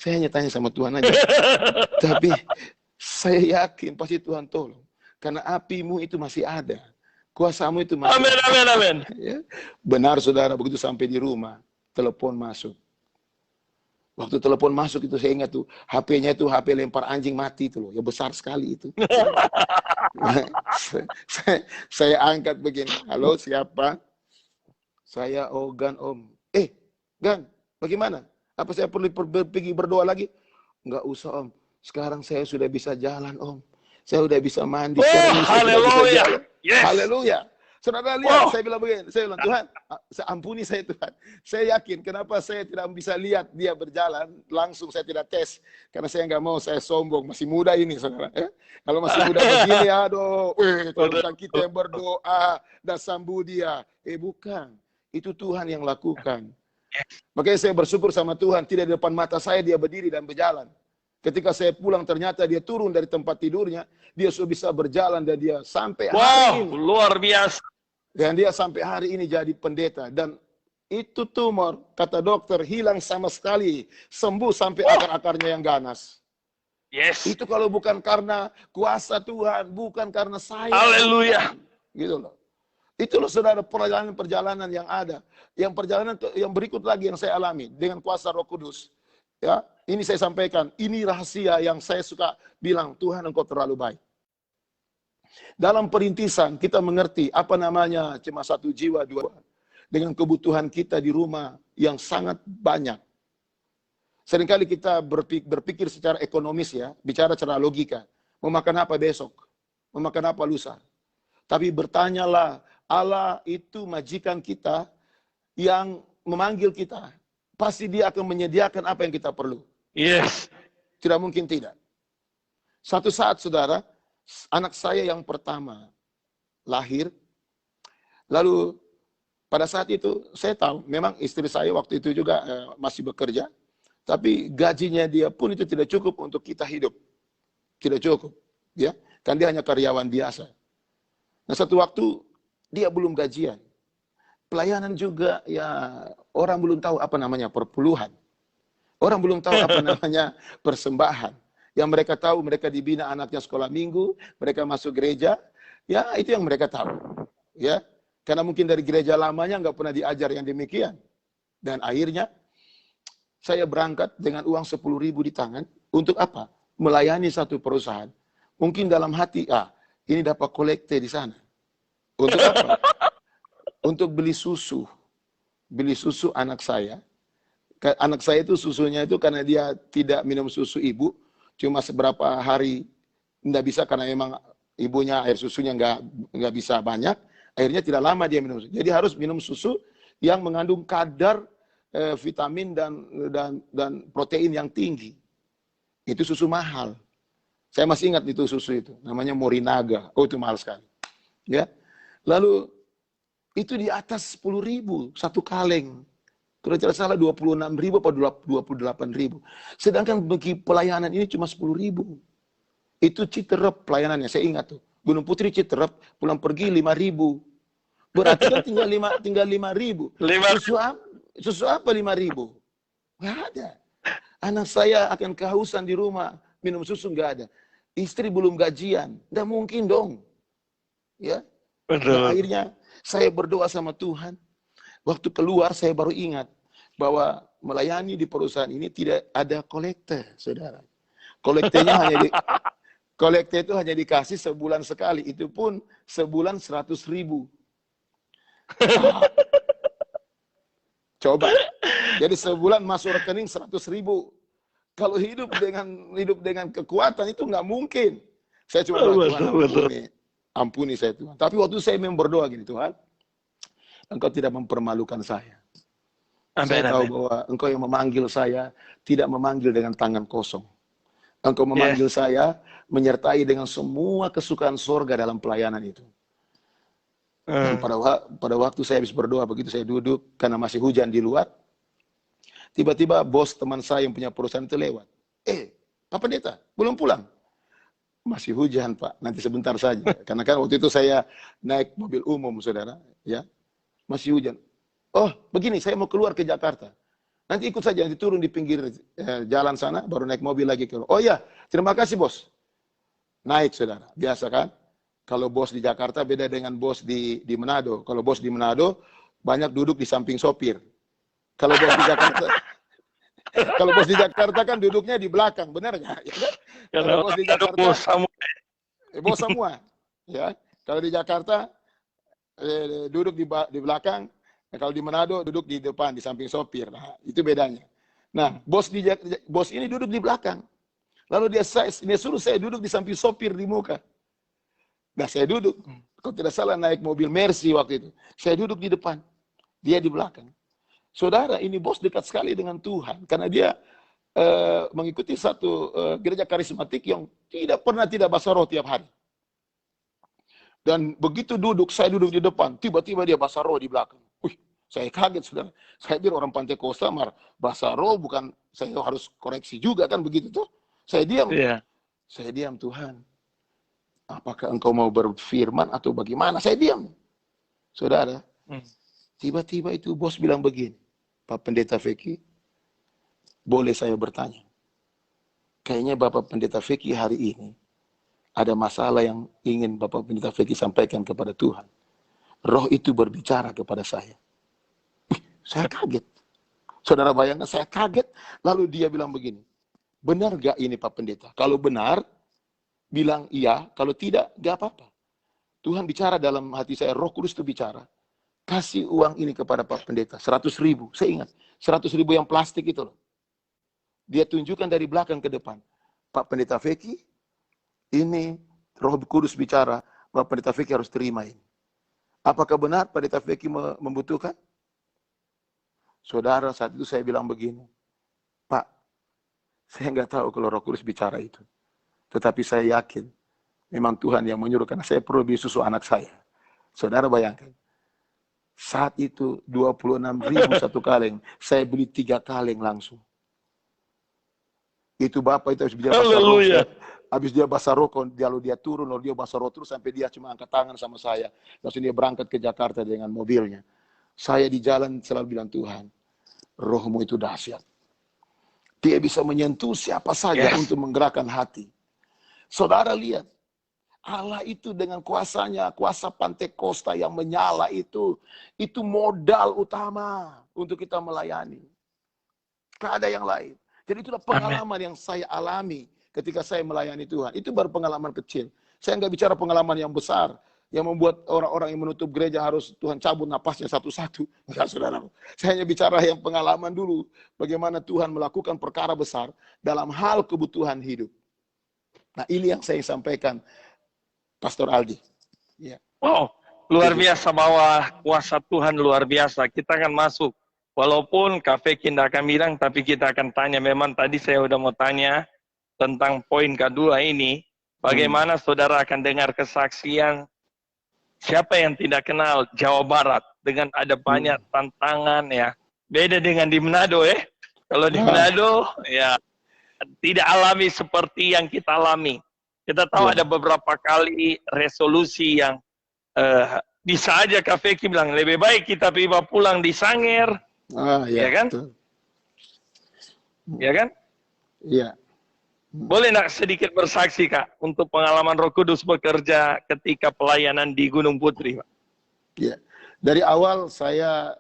Saya hanya tanya sama Tuhan aja. Tapi saya yakin pasti Tuhan tolong. Karena apimu itu masih ada. Kuasamu itu masih ada. Amin. Ya. Benar, saudara, begitu sampai di rumah, telepon masuk. Waktu telepon masuk itu saya ingat tuh, HP-nya itu HP lempar anjing mati itu loh. Ya besar sekali itu. saya angkat begini. Halo, siapa? Saya Ogan, Om. Gan, bagaimana? Apa saya perlu pergi berdoa lagi? Enggak usah, Om. Sekarang saya sudah bisa jalan, Om. Saya sudah bisa mandi. Haleluya. Yes. Haleluya. Saudara lihat, saya bilang begini. Saya bilang, Tuhan, ampuni saya, Tuhan. Saya yakin kenapa saya tidak bisa lihat dia berjalan. Langsung saya tidak tes. Karena saya nggak mau saya sombong. Masih muda ini, saudara. Kalau masih muda begini, aduh. Tentang kita yang berdoa dan sembuh dia. Bukan. Itu Tuhan yang lakukan. Makanya saya bersyukur sama Tuhan. Tidak di depan mata saya dia berdiri dan berjalan. Ketika saya pulang ternyata dia turun dari tempat tidurnya, dia sudah bisa berjalan dan dia sampai hari ini. Luar biasa. Dan dia sampai hari ini jadi pendeta. Dan itu tumor, kata dokter, hilang sama sekali. Sembuh sampai akar-akarnya yang ganas. Yes. Itu kalau bukan karena kuasa Tuhan, bukan karena saya. Haleluya. Gitu loh. Itu loh, saudara, perjalanan-perjalanan yang ada. Yang perjalanan yang berikut lagi yang saya alami dengan kuasa Roh Kudus. Ya, ini saya sampaikan, ini rahasia yang saya suka bilang, Tuhan engkau terlalu baik. Dalam perintisan kita mengerti apa namanya cuma satu jiwa, dua. Dengan kebutuhan kita di rumah yang sangat banyak. Seringkali kita berpikir secara ekonomis ya, bicara secara logika. Mau makan apa besok? Mau makan apa lusa? Tapi bertanyalah, Allah itu majikan kita yang memanggil kita. Pasti dia akan menyediakan apa yang kita perlu. Yes. Tidak mungkin tidak. Satu saat, saudara, anak saya yang pertama lahir. Lalu pada saat itu saya tahu, memang istri saya waktu itu juga masih bekerja. Tapi gajinya dia pun itu tidak cukup untuk kita hidup. Tidak cukup. Ya, kan dia hanya karyawan biasa. Nah, satu waktu dia belum gajian. Pelayanan juga ya orang belum tahu apa namanya perpuluhan. Orang belum tahu apa namanya persembahan. Yang mereka tahu mereka dibina anaknya sekolah minggu, mereka masuk gereja, ya itu yang mereka tahu. Ya, karena mungkin dari gereja lamanya nggak pernah diajar yang demikian. Dan akhirnya saya berangkat dengan uang 10.000 di tangan untuk apa? Melayani satu perusahaan. Mungkin dalam hati, ini dapat kolekte di sana. Untuk apa? Untuk beli susu anak saya. Anak saya itu susunya itu karena dia tidak minum susu ibu, cuma seberapa hari tidak bisa karena memang ibunya air susunya nggak bisa banyak, akhirnya tidak lama dia minum susu. Jadi harus minum susu yang mengandung kadar vitamin dan protein yang tinggi. Itu susu mahal. Saya masih ingat itu susu itu, namanya Morinaga. Oh, itu mahal sekali. Ya. Lalu itu di atas 10.000 satu kaleng. Kalau tidak salah 26.000 atau 28.000. Sedangkan bagi pelayanan ini cuma 10.000. Itu Citerep pelayanannya, saya ingat tuh. Gunung Putri Citerep, pulang pergi 5.000. Berarti kan tinggal 5.000. Susu apa 5.000? Nggak ada. Anak saya akan kehausan di rumah, minum susu nggak ada. Istri belum gajian, nggak mungkin dong. Ya. Nah, akhirnya saya berdoa sama Tuhan. Waktu keluar saya baru ingat bahwa melayani di perusahaan ini tidak ada kolekte, saudara. Kolekte itu hanya dikasih sebulan sekali. Itu pun sebulan 100.000. Coba. Jadi sebulan masuk rekening 100.000. Kalau hidup dengan kekuatan itu nggak mungkin. Saya cuma doa, Tuhan ampuni saya Tuhan. Tapi waktu saya memang berdoa gini, Tuhan, Engkau tidak mempermalukan saya. Saya tahu bahwa Engkau yang memanggil saya tidak memanggil dengan tangan kosong. Engkau memanggil saya menyertai dengan semua kesukaan sorga dalam pelayanan itu. Dan pada waktu saya habis berdoa begitu saya duduk karena masih hujan di luar. Tiba-tiba bos teman saya yang punya perusahaan itu lewat. Pak Pendeta, belum pulang? Masih hujan, Pak. Nanti sebentar saja. Karena kan waktu itu saya naik mobil umum, saudara. Ya, masih hujan. Oh, begini, saya mau keluar ke Jakarta. Nanti ikut saja, nanti turun di pinggir jalan sana, baru naik mobil lagi ke. Oh ya, terima kasih bos. Naik, saudara. Biasa kan? Kalau bos di Jakarta beda dengan bos di Manado. Kalau bos di Manado, banyak duduk di samping sopir. Kalau bos di Jakarta kan duduknya di belakang, benar nggak? Ya kan? Kalau bos di Jakarta bos semua, ya. Kalau di Jakarta duduk di belakang, kalau di Manado duduk di depan, di samping sopir. Nah, itu bedanya. Nah, bos ini duduk di belakang, lalu dia suruh saya duduk di samping sopir di muka. Nah, saya duduk. Kalau tidak salah naik mobil Mercy waktu itu, saya duduk di depan, dia di belakang. Saudara, ini bos dekat sekali dengan Tuhan. Karena dia mengikuti satu gereja karismatik yang tidak pernah tidak basah roh tiap hari. Dan begitu saya duduk di depan, tiba-tiba dia basah roh di belakang. Saya kaget, saudara. Saya bilang orang Pantai Kosta, basah roh bukan, saya harus koreksi juga kan begitu tuh. Saya diam. Saya diam, Tuhan. Apakah engkau mau berfirman atau bagaimana? Saya diam. Saudara, tiba-tiba itu bos bilang begini. Pak Pendeta Feki, boleh saya bertanya? Kayaknya Bapak Pendeta Feki hari ini ada masalah yang ingin Bapak Pendeta Feki sampaikan kepada Tuhan. Roh itu berbicara kepada saya. Saya kaget. Saudara bayangkan, saya kaget. Lalu dia bilang begini, benar gak ini Pak Pendeta? Kalau benar, bilang iya. Kalau tidak, gak apa-apa. Tuhan bicara dalam hati saya, Roh Kudus itu bicara. Kasih uang ini kepada Pak Pendeta, 100.000. Saya ingat, 100.000 yang plastik itu loh. Dia tunjukkan dari belakang ke depan. Pak Pendeta Feki, ini Roh Kudus bicara, Pak Pendeta Feki harus terima ini. Apakah benar Pak Pendeta Feki membutuhkan? Saudara, saat itu saya bilang begini, Pak, saya nggak tahu kalau Roh Kudus bicara itu. Tetapi saya yakin, memang Tuhan yang menyuruh, karena saya perlu beli susu anak saya. Saudara bayangkan. Saat itu 26.000 satu kaleng, saya beli 3 kaleng langsung. Itu Bapak itu habis dia basah roh, habis dia basah roh, lalu dia turun, lalu dia basah roh terus sampai dia cuma angkat tangan sama saya. Lalu dia berangkat ke Jakarta dengan mobilnya. Saya di jalan selalu bilang, Tuhan, Rohmu itu dahsyat. Dia bisa menyentuh siapa saja untuk menggerakkan hati. Saudara lihat, Allah itu dengan kuasanya, kuasa Pantai Kosta yang menyala itu modal utama untuk kita melayani. Tidak ada yang lain. Jadi itulah pengalaman yang saya alami ketika saya melayani Tuhan. Itu baru pengalaman kecil. Saya nggak bicara pengalaman yang besar, yang membuat orang-orang yang menutup gereja harus Tuhan cabut napasnya satu-satu. Enggak, saudara. Saya hanya bicara yang pengalaman dulu, bagaimana Tuhan melakukan perkara besar dalam hal kebutuhan hidup. Nah, ini yang saya sampaikan, Pastor Aldi. Wow, luar biasa, bahwa kuasa Tuhan luar biasa. Kita akan masuk walaupun Kak Feki tidak akan bilang, tapi kita akan tanya. Memang tadi saya udah mau tanya tentang poin kedua ini, bagaimana saudara akan dengar kesaksian siapa yang tidak kenal Jawa Barat dengan ada banyak tantangan ya. Beda dengan di Manado ya. Kalau di Manado ya tidak alami seperti yang kita alami. Kita tahu ada beberapa kali resolusi yang bisa aja Kak Feki bilang lebih baik kita tiba pulang di Sangir, ya kan? Betul. Ya kan? Iya. Boleh nak sedikit bersaksi Kak untuk pengalaman Roh Kudus bekerja ketika pelayanan di Gunung Putri, Pak? Iya. Dari awal saya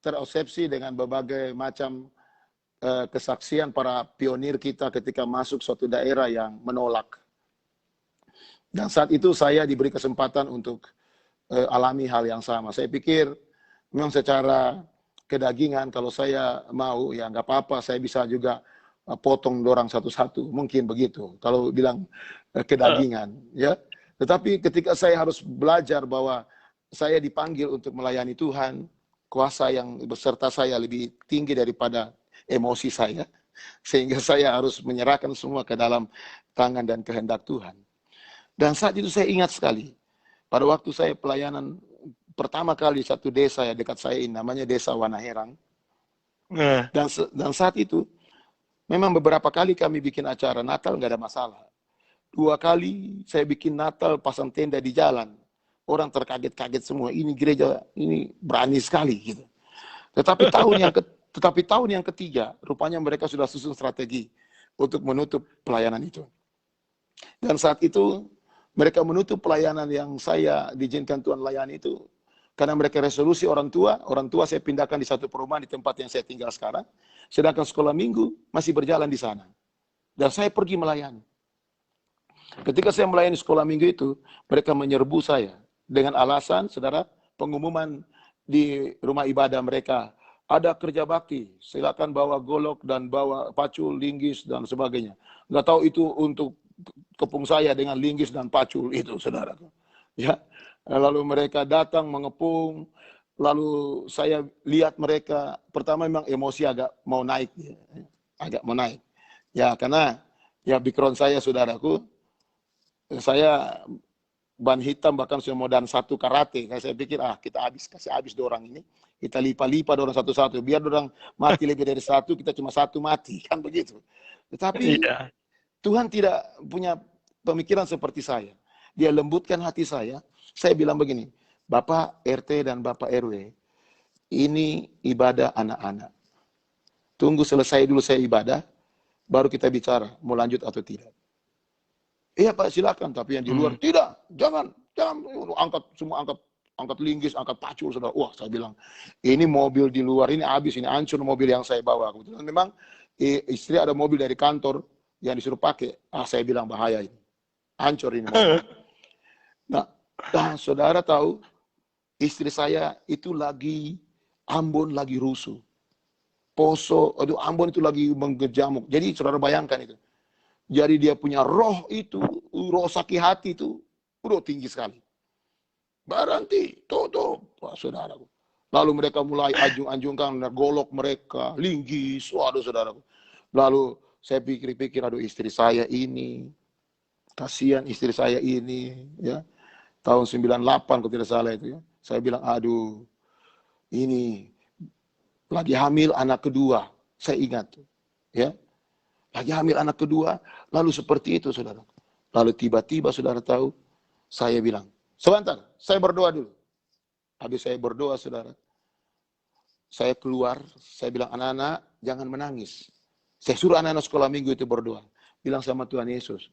terobsesi dengan berbagai macam kesaksian para pionir kita ketika masuk suatu daerah yang menolak. Dan saat itu saya diberi kesempatan untuk alami hal yang sama. Saya pikir memang secara kedagingan kalau saya mau ya nggak apa-apa, saya bisa juga potong dorang satu-satu, mungkin begitu kalau bilang kedagingan ya. Tetapi ketika saya harus belajar bahwa saya dipanggil untuk melayani Tuhan, kuasa yang beserta saya lebih tinggi daripada emosi saya, sehingga saya harus menyerahkan semua ke dalam tangan dan kehendak Tuhan. Dan saat itu saya ingat sekali, pada waktu saya pelayanan pertama kali satu desa ya dekat saya ini, namanya Desa Wanaherang. Dan saat itu memang beberapa kali kami bikin acara Natal, nggak ada masalah. 2 kali saya bikin Natal pasang tenda di jalan. Orang terkaget-kaget semua, ini gereja ini berani sekali gitu. Tetapi tahun yang ketiga, rupanya mereka sudah susun strategi untuk menutup pelayanan itu. Dan saat itu mereka menutup pelayanan yang saya diizinkan Tuhan layani itu karena mereka resolusi orang tua saya pindahkan di satu perumahan di tempat yang saya tinggal sekarang. Sedangkan sekolah minggu masih berjalan di sana. Dan saya pergi melayani. Ketika saya melayani sekolah minggu itu, mereka menyerbu saya dengan alasan, saudara, pengumuman di rumah ibadah mereka, ada kerja bakti, silakan bawa golok dan bawa pacul, linggis dan sebagainya. Nggak tahu itu untuk kepung saya dengan linggis dan pacul itu, saudara. Ya, lalu mereka datang mengepung. Lalu saya lihat mereka, pertama memang emosi agak mau naik. Ya, karena ya background saya, saudaraku, saya ban hitam bahkan sudah mau dan 1 karate. Saya pikir, kita kasih habis dorang ini. Kita lipat dorang satu-satu. Biar dorang mati lebih dari 1, kita cuma 1 mati. Kan begitu. Tetapi Tuhan tidak punya pemikiran seperti saya. Dia lembutkan hati saya. Saya bilang begini, Bapak RT dan Bapak RW, ini ibadah anak-anak. Tunggu selesai dulu saya ibadah, baru kita bicara mau lanjut atau tidak. Iya Pak, silakan. Tapi yang di luar tidak, jangan angkat linggis, angkat pacul, saudara. Wah, saya bilang ini mobil di luar ini habis, ini hancur mobil yang saya bawa. Kebetulan memang istri ada mobil dari kantor yang disuruh pakai. Saya bilang bahaya ini, hancur ini mobil. Nah, saudara tahu, istri saya itu lagi Ambon lagi rusuh. Poso, Ambon itu lagi menggejamuk. Jadi saudara bayangkan itu. Jadi dia punya roh itu, roh sakit hati itu, udah tinggi sekali. Berhenti, tutup, saudaraku. Lalu mereka mulai anjung-anjungkan golok mereka, linggis, waduh saudaraku. Lalu saya pikir-pikir, aduh istri saya ini, kasihan istri saya ini, ya. Tahun 98 kalau tidak salah itu ya. Saya bilang, aduh, ini lagi hamil anak kedua. Saya ingat, ya. Lagi hamil anak kedua, lalu seperti itu, saudara. Lalu tiba-tiba, saudara tahu, saya bilang, sebentar, saya berdoa dulu. Habis saya berdoa, saudara, saya keluar, saya bilang, anak-anak, jangan menangis. Saya suruh anak-anak sekolah minggu itu berdoa. Bilang sama Tuhan Yesus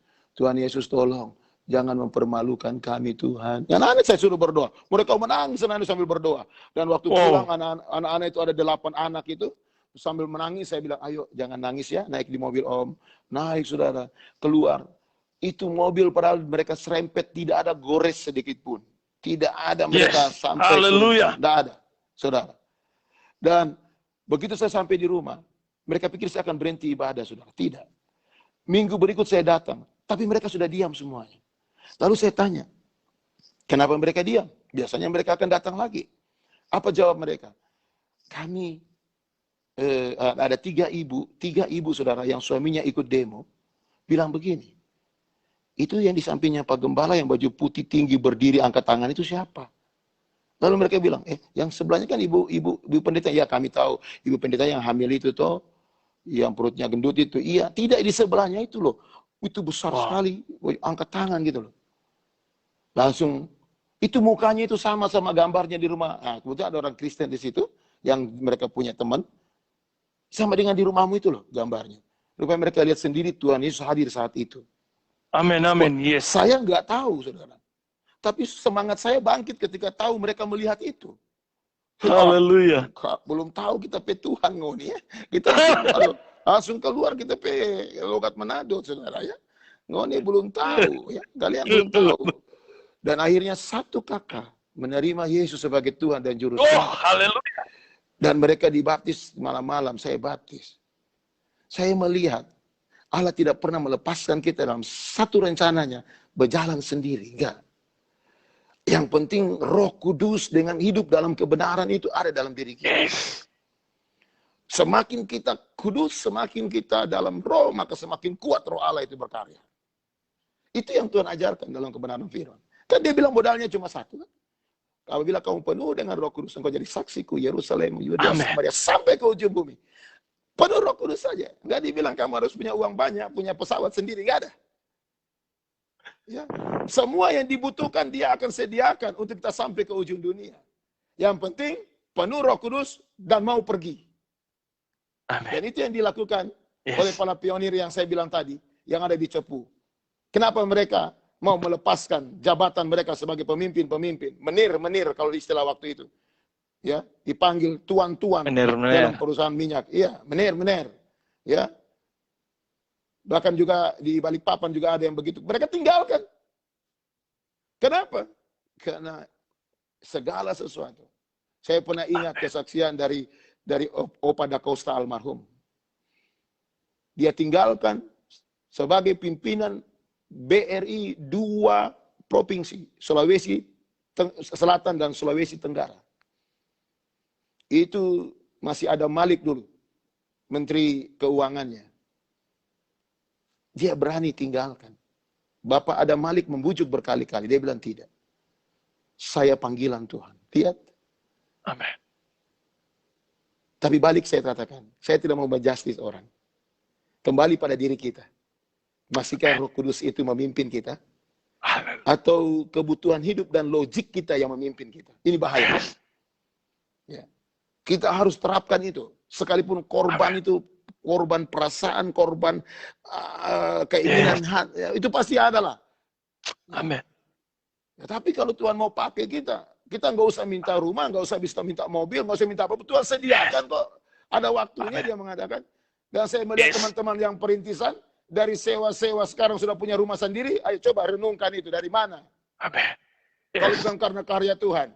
tolong, jangan mempermalukan kami Tuhan. Anak-anak saya suruh berdoa. Mereka menangis sambil berdoa. Dan waktu pulang anak-anak itu ada 8 anak itu. Sambil menangis saya bilang, ayo jangan nangis ya. Naik di mobil om. Naik saudara. Keluar. Itu mobil padahal mereka serempet. Tidak ada gores sedikit pun. Tidak ada mereka sampai. Haleluya. Tidak ada. Saudara. Dan begitu saya sampai di rumah. Mereka pikir saya akan berhenti ibadah saudara. Tidak. Minggu berikut saya datang. Tapi mereka sudah diam semuanya. Lalu saya tanya, kenapa mereka diam? Biasanya mereka akan datang lagi. Apa jawab mereka? Kami ada tiga ibu saudara yang suaminya ikut demo, bilang begini, itu yang di sampingnya Pak Gembala yang baju putih tinggi berdiri angkat tangan itu siapa? Lalu mereka bilang, yang sebelahnya kan ibu pendeta. Ya kami tahu, ibu pendeta yang hamil itu toh, yang perutnya gendut itu. Iya, tidak di sebelahnya itu loh. Itu besar sekali, angkat tangan gitu loh. Langsung, itu mukanya itu sama gambarnya di rumah. Nah, kemudian ada orang Kristen di situ, yang mereka punya teman, sama dengan di rumahmu itu loh gambarnya. Rupanya mereka lihat sendiri Tuhan Yesus hadir saat itu. Amin, amin, yes. Saya nggak tahu, saudara. Tapi semangat saya bangkit ketika tahu mereka melihat itu. Haleluya. Belum tahu kita pe Tuhan ngoni ya. Kita langsung keluar kita pe logat Manado, saudara ya. Ngoni belum tahu ya. Kalian belum tahu. Dan akhirnya satu kakak menerima Yesus sebagai Tuhan dan Juru Selamat. Haleluya. Dan mereka dibaptis malam-malam, saya baptis. Saya melihat Allah tidak pernah melepaskan kita dalam satu rencananya berjalan sendiri, enggak. Yang penting Roh Kudus dengan hidup dalam kebenaran itu ada dalam diri kita. Semakin kita kudus, semakin kita dalam roh, maka semakin kuat roh Allah itu berkarya. Itu yang Tuhan ajarkan dalam kebenaran firman. Kan dia bilang modalnya cuma satu. Kan? Apabila kamu penuh dengan Roh Kudus, engkau jadi saksiku Yerusalem, Yudea, Samaria, sampai ke ujung bumi. Penuh Roh Kudus saja. Enggak dibilang kamu harus punya uang banyak, punya pesawat sendiri, enggak ada. Ya. Semua yang dibutuhkan dia akan sediakan untuk kita sampai ke ujung dunia. Yang penting penuh Roh Kudus dan mau pergi. Amen. Dan itu yang dilakukan oleh para pionir yang saya bilang tadi, yang ada di Cepu. Kenapa mereka mau melepaskan jabatan mereka sebagai pemimpin-pemimpin? Menir kalau istilah waktu itu. Ya, dipanggil tuan-tuan dalam perusahaan minyak. Iya, menir. Ya. Bahkan juga di Balikpapan juga ada yang begitu. Mereka tinggalkan. Kenapa? Karena segala sesuatu. Saya pernah ingat kesaksian dari Opa Da Costa almarhum. Dia tinggalkan sebagai pimpinan BRI 2 provinsi, Sulawesi Selatan dan Sulawesi Tenggara. Itu masih ada Malik dulu, Menteri Keuangannya. Dia berani tinggalkan. Bapak Adam Malik membujuk berkali-kali. Dia bilang tidak. Saya panggilan Tuhan. Lihat. Amin. Tapi balik saya katakan. Saya tidak mau menjustis orang. Kembali pada diri kita. Masihkah Roh Kudus itu memimpin kita? Atau kebutuhan hidup dan logik kita yang memimpin kita? Ini bahaya. Ya. Kita harus terapkan itu. Sekalipun korban itu korban perasaan, korban keinginan hati, itu pasti ada lah. Amin. Ya, tapi kalau Tuhan mau pakai kita nggak usah minta rumah, nggak usah bisa minta mobil, nggak usah minta apa, Tuhan sediakan kok. Ada waktunya. Amen. Dia mengatakan. Dan saya melihat teman-teman yang perintisan, dari sewa-sewa sekarang sudah punya rumah sendiri, ayo coba renungkan itu, dari mana? Amin. Kalau bukan karena karya Tuhan.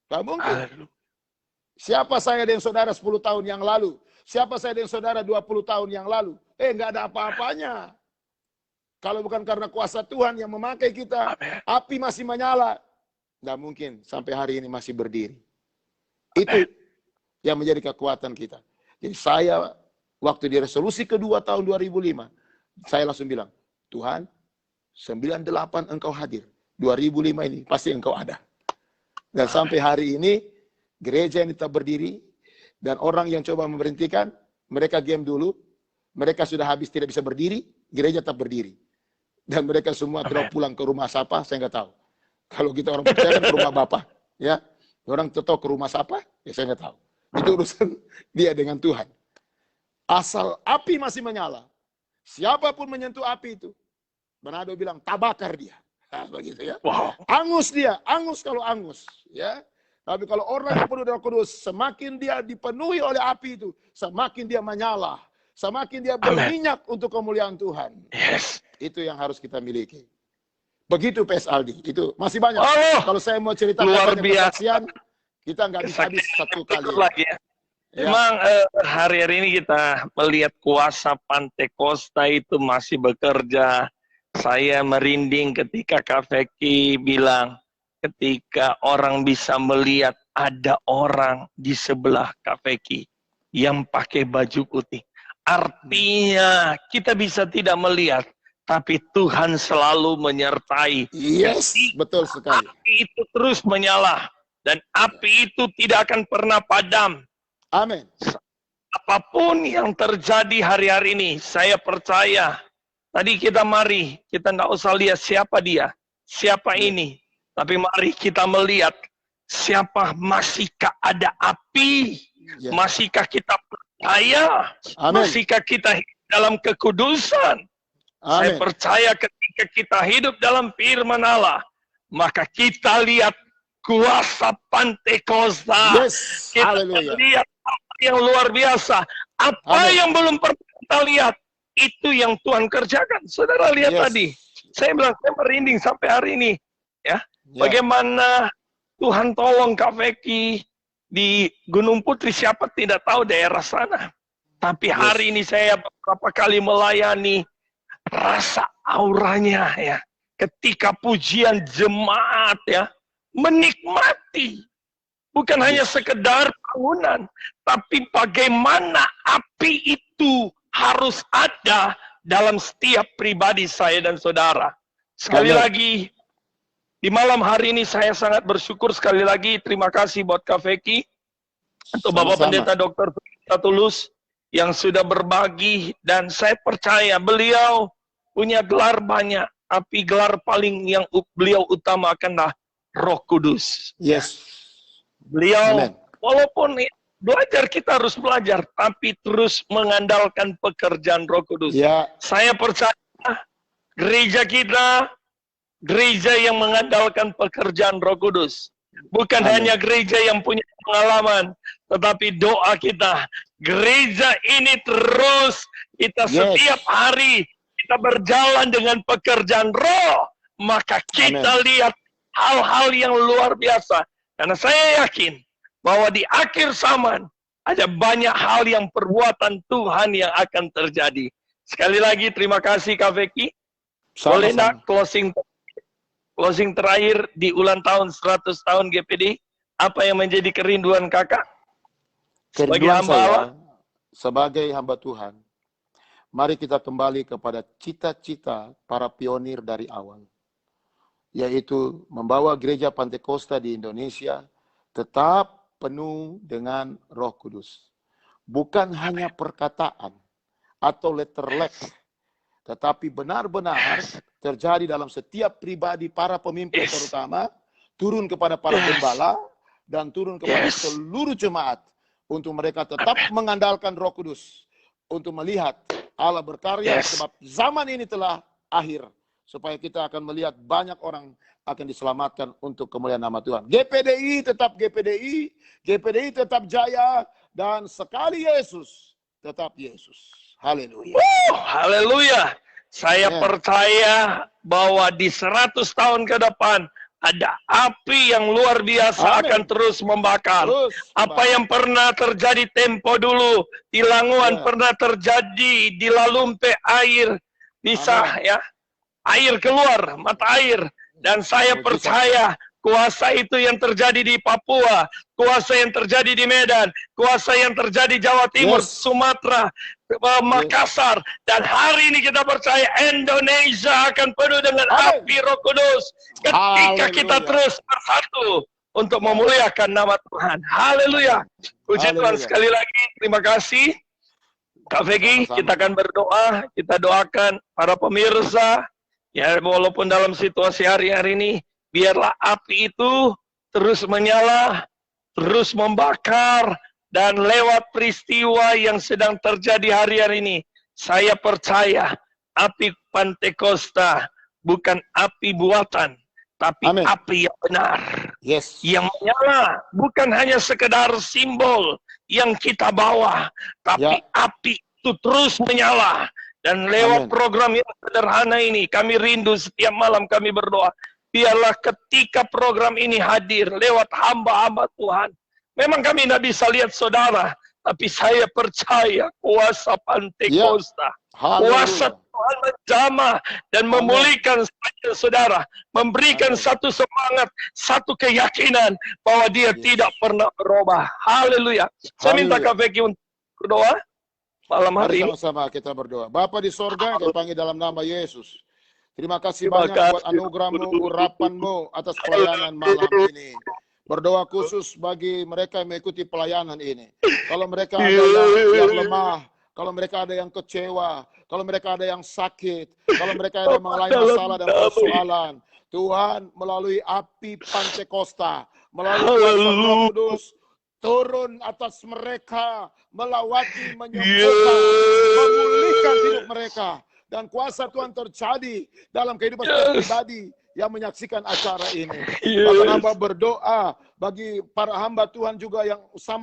Gak mungkin. Siapa saya dan saudara 10 tahun yang lalu? Siapa saya dan saudara 20 tahun yang lalu? Nggak ada apa-apanya. Kalau bukan karena kuasa Tuhan yang memakai kita, api masih menyala. Nggak mungkin sampai hari ini masih berdiri. Itu yang menjadi kekuatan kita. Jadi saya, waktu di resolusi kedua tahun 2005, saya langsung bilang, Tuhan, 98 engkau hadir. 2005 ini pasti engkau ada. Dan sampai hari ini, gereja yang tetap berdiri, dan orang yang coba memberhentikan, mereka game dulu, mereka sudah habis tidak bisa berdiri, gereja tetap berdiri. Dan mereka semua terus pulang ke rumah siapa, saya nggak tahu. Kalau kita orang percaya ke rumah Bapak, ya, orang tetap ke rumah siapa, ya saya nggak tahu. Itu urusan dia dengan Tuhan. Asal api masih menyala, siapapun menyentuh api itu, Manado bilang tabakar dia, nah, begitu ya. Wow. Angus dia, angus kalau angus, ya. Tapi kalau orang yang penuh Roh Kudus, semakin dia dipenuhi oleh api itu, semakin dia menyala, semakin dia berminyak untuk kemuliaan Tuhan. Yes. Itu yang harus kita miliki. Begitu PS Aldi, itu masih banyak. Kalau saya mau cerita kesaksian, kita nggak bisa habis satu kali. Lagi ya. Memang hari-hari ini kita melihat kuasa Pantekosta itu masih bekerja. Saya merinding ketika Kak Feki bilang, ketika orang bisa melihat ada orang di sebelah Kak Feki. yang pakai baju putih. Artinya kita bisa tidak melihat, tapi Tuhan selalu menyertai. Yes, betul sekali. Api itu terus menyala, dan api itu tidak akan pernah padam. Amin. Apapun yang terjadi hari-hari ini, saya percaya. Tadi kita nggak usah lihat siapa dia, siapa ini. Tapi mari kita melihat siapa, masihkah ada api? Masihkah kita percaya? Amin. Masihkah kita hidup dalam kekudusan? Amin. Saya percaya ketika kita hidup dalam firman Allah, maka kita lihat kuasa Pantekosta. Yes. Kita lihat apa yang luar biasa. Apa yang belum pernah kita lihat, itu yang Tuhan kerjakan. Saudara lihat tadi, saya bilang saya merinding sampai hari ini. Ya, bagaimana Tuhan tolong Kak Veki di Gunung Putri, siapa tidak tahu daerah sana. Tapi hari ini saya beberapa kali melayani, rasa auranya ya, ketika pujian jemaat ya, menikmati. Bukan hanya sekedar bangunan, tapi bagaimana api itu harus ada dalam setiap pribadi saya dan saudara. Sekali lagi, di malam hari ini saya sangat bersyukur, sekali lagi terima kasih buat Kak Veki, untuk Bapak Pendeta Dr. Tulus yang sudah berbagi, dan saya percaya beliau punya gelar banyak, tapi gelar paling yang beliau utamakanlah Roh Kudus. Yes. Beliau walaupun belajar, kita harus belajar, tapi terus mengandalkan pekerjaan Roh Kudus. Saya percaya gereja kita gereja yang mengandalkan pekerjaan Roh Kudus. Bukan hanya gereja yang punya pengalaman, tetapi doa kita, gereja ini terus kita setiap hari kita berjalan dengan pekerjaan Roh, maka kita lihat hal-hal yang luar biasa. Karena saya yakin bahwa di akhir zaman ada banyak hal yang perbuatan Tuhan yang akan terjadi. Sekali lagi terima kasih Kak Veki. Boleh nak closing terakhir di ulang tahun 100 tahun GPD, apa yang menjadi kerinduan kakak? Sebagai hamba Allah, sebagai hamba Tuhan, mari kita kembali kepada cita-cita para pionir dari awal, yaitu membawa gereja Pantekosta di Indonesia tetap penuh dengan Roh Kudus. Bukan hanya perkataan atau letter-letter, tetapi benar-benar terjadi dalam setiap pribadi para pemimpin terutama, turun kepada para gembala, dan turun kepada seluruh jemaat, untuk mereka tetap mengandalkan Roh Kudus, untuk melihat Allah berkarya, sebab zaman ini telah akhir, supaya kita akan melihat banyak orang akan diselamatkan untuk kemuliaan nama Tuhan. GPDI tetap GPDI, GPDI tetap jaya, dan sekali Yesus, tetap Yesus. Haleluya. Haleluya. Saya percaya bahwa di 100 tahun ke depan ada api yang luar biasa akan terus membakar. Apa yang pernah terjadi tempo dulu di Languan, pernah terjadi di Lalumpe, air bisa air keluar, mata air. Dan saya percaya kuasa itu yang terjadi di Papua, kuasa yang terjadi di Medan, kuasa yang terjadi Jawa Timur, Sumatera, Makassar, dan hari ini kita percaya Indonesia akan penuh dengan api Roh Kudus ketika kita terus bersatu untuk memuliakan nama Tuhan. Haleluya. Puji Tuhan. Sekali lagi terima kasih Kak Veki. Kita akan berdoa, kita doakan para pemirsa ya, walaupun dalam situasi hari-hari ini, biarlah api itu terus menyala, terus membakar, dan lewat peristiwa yang sedang terjadi hari-hari ini, saya percaya api Pantekosta bukan api buatan, tapi api yang benar. Yang menyala, bukan hanya sekedar simbol yang kita bawa, tapi api itu terus menyala. Dan lewat program yang sederhana ini, kami rindu setiap malam kami berdoa, biarlah ketika program ini hadir lewat hamba-hamba Tuhan, memang kami tidak bisa lihat saudara, tapi saya percaya kuasa Pantekosta, kuasa Tuhan menjamah dan memulihkan saudara, memberikan satu semangat, satu keyakinan bahwa dia tidak pernah berubah. Haleluya. Saya minta Kak Veki untuk berdoa malam Mari hari ini. sama-sama kita berdoa. Bapa di sorga, kami panggil dalam nama Yesus. Terima kasih Terima banyak kasih. buat anugerah-Mu, urapan-Mu atas pelayanan malam ini. Berdoa khusus bagi mereka yang mengikuti pelayanan ini. Kalau mereka ada yang lemah, kalau mereka ada yang kecewa, kalau mereka ada yang sakit, kalau mereka ada yang mengalami masalah dan persoalan, Tuhan melalui api Pantekosta, melalui kuasa Roh Kudus, turun atas mereka, melawati, menyembuhkan, memulihkan hidup mereka. Dan kuasa Tuhan terjadi dalam kehidupan pribadi yang menyaksikan acara ini. Bahkan hamba berdoa bagi para hamba Tuhan juga yang sama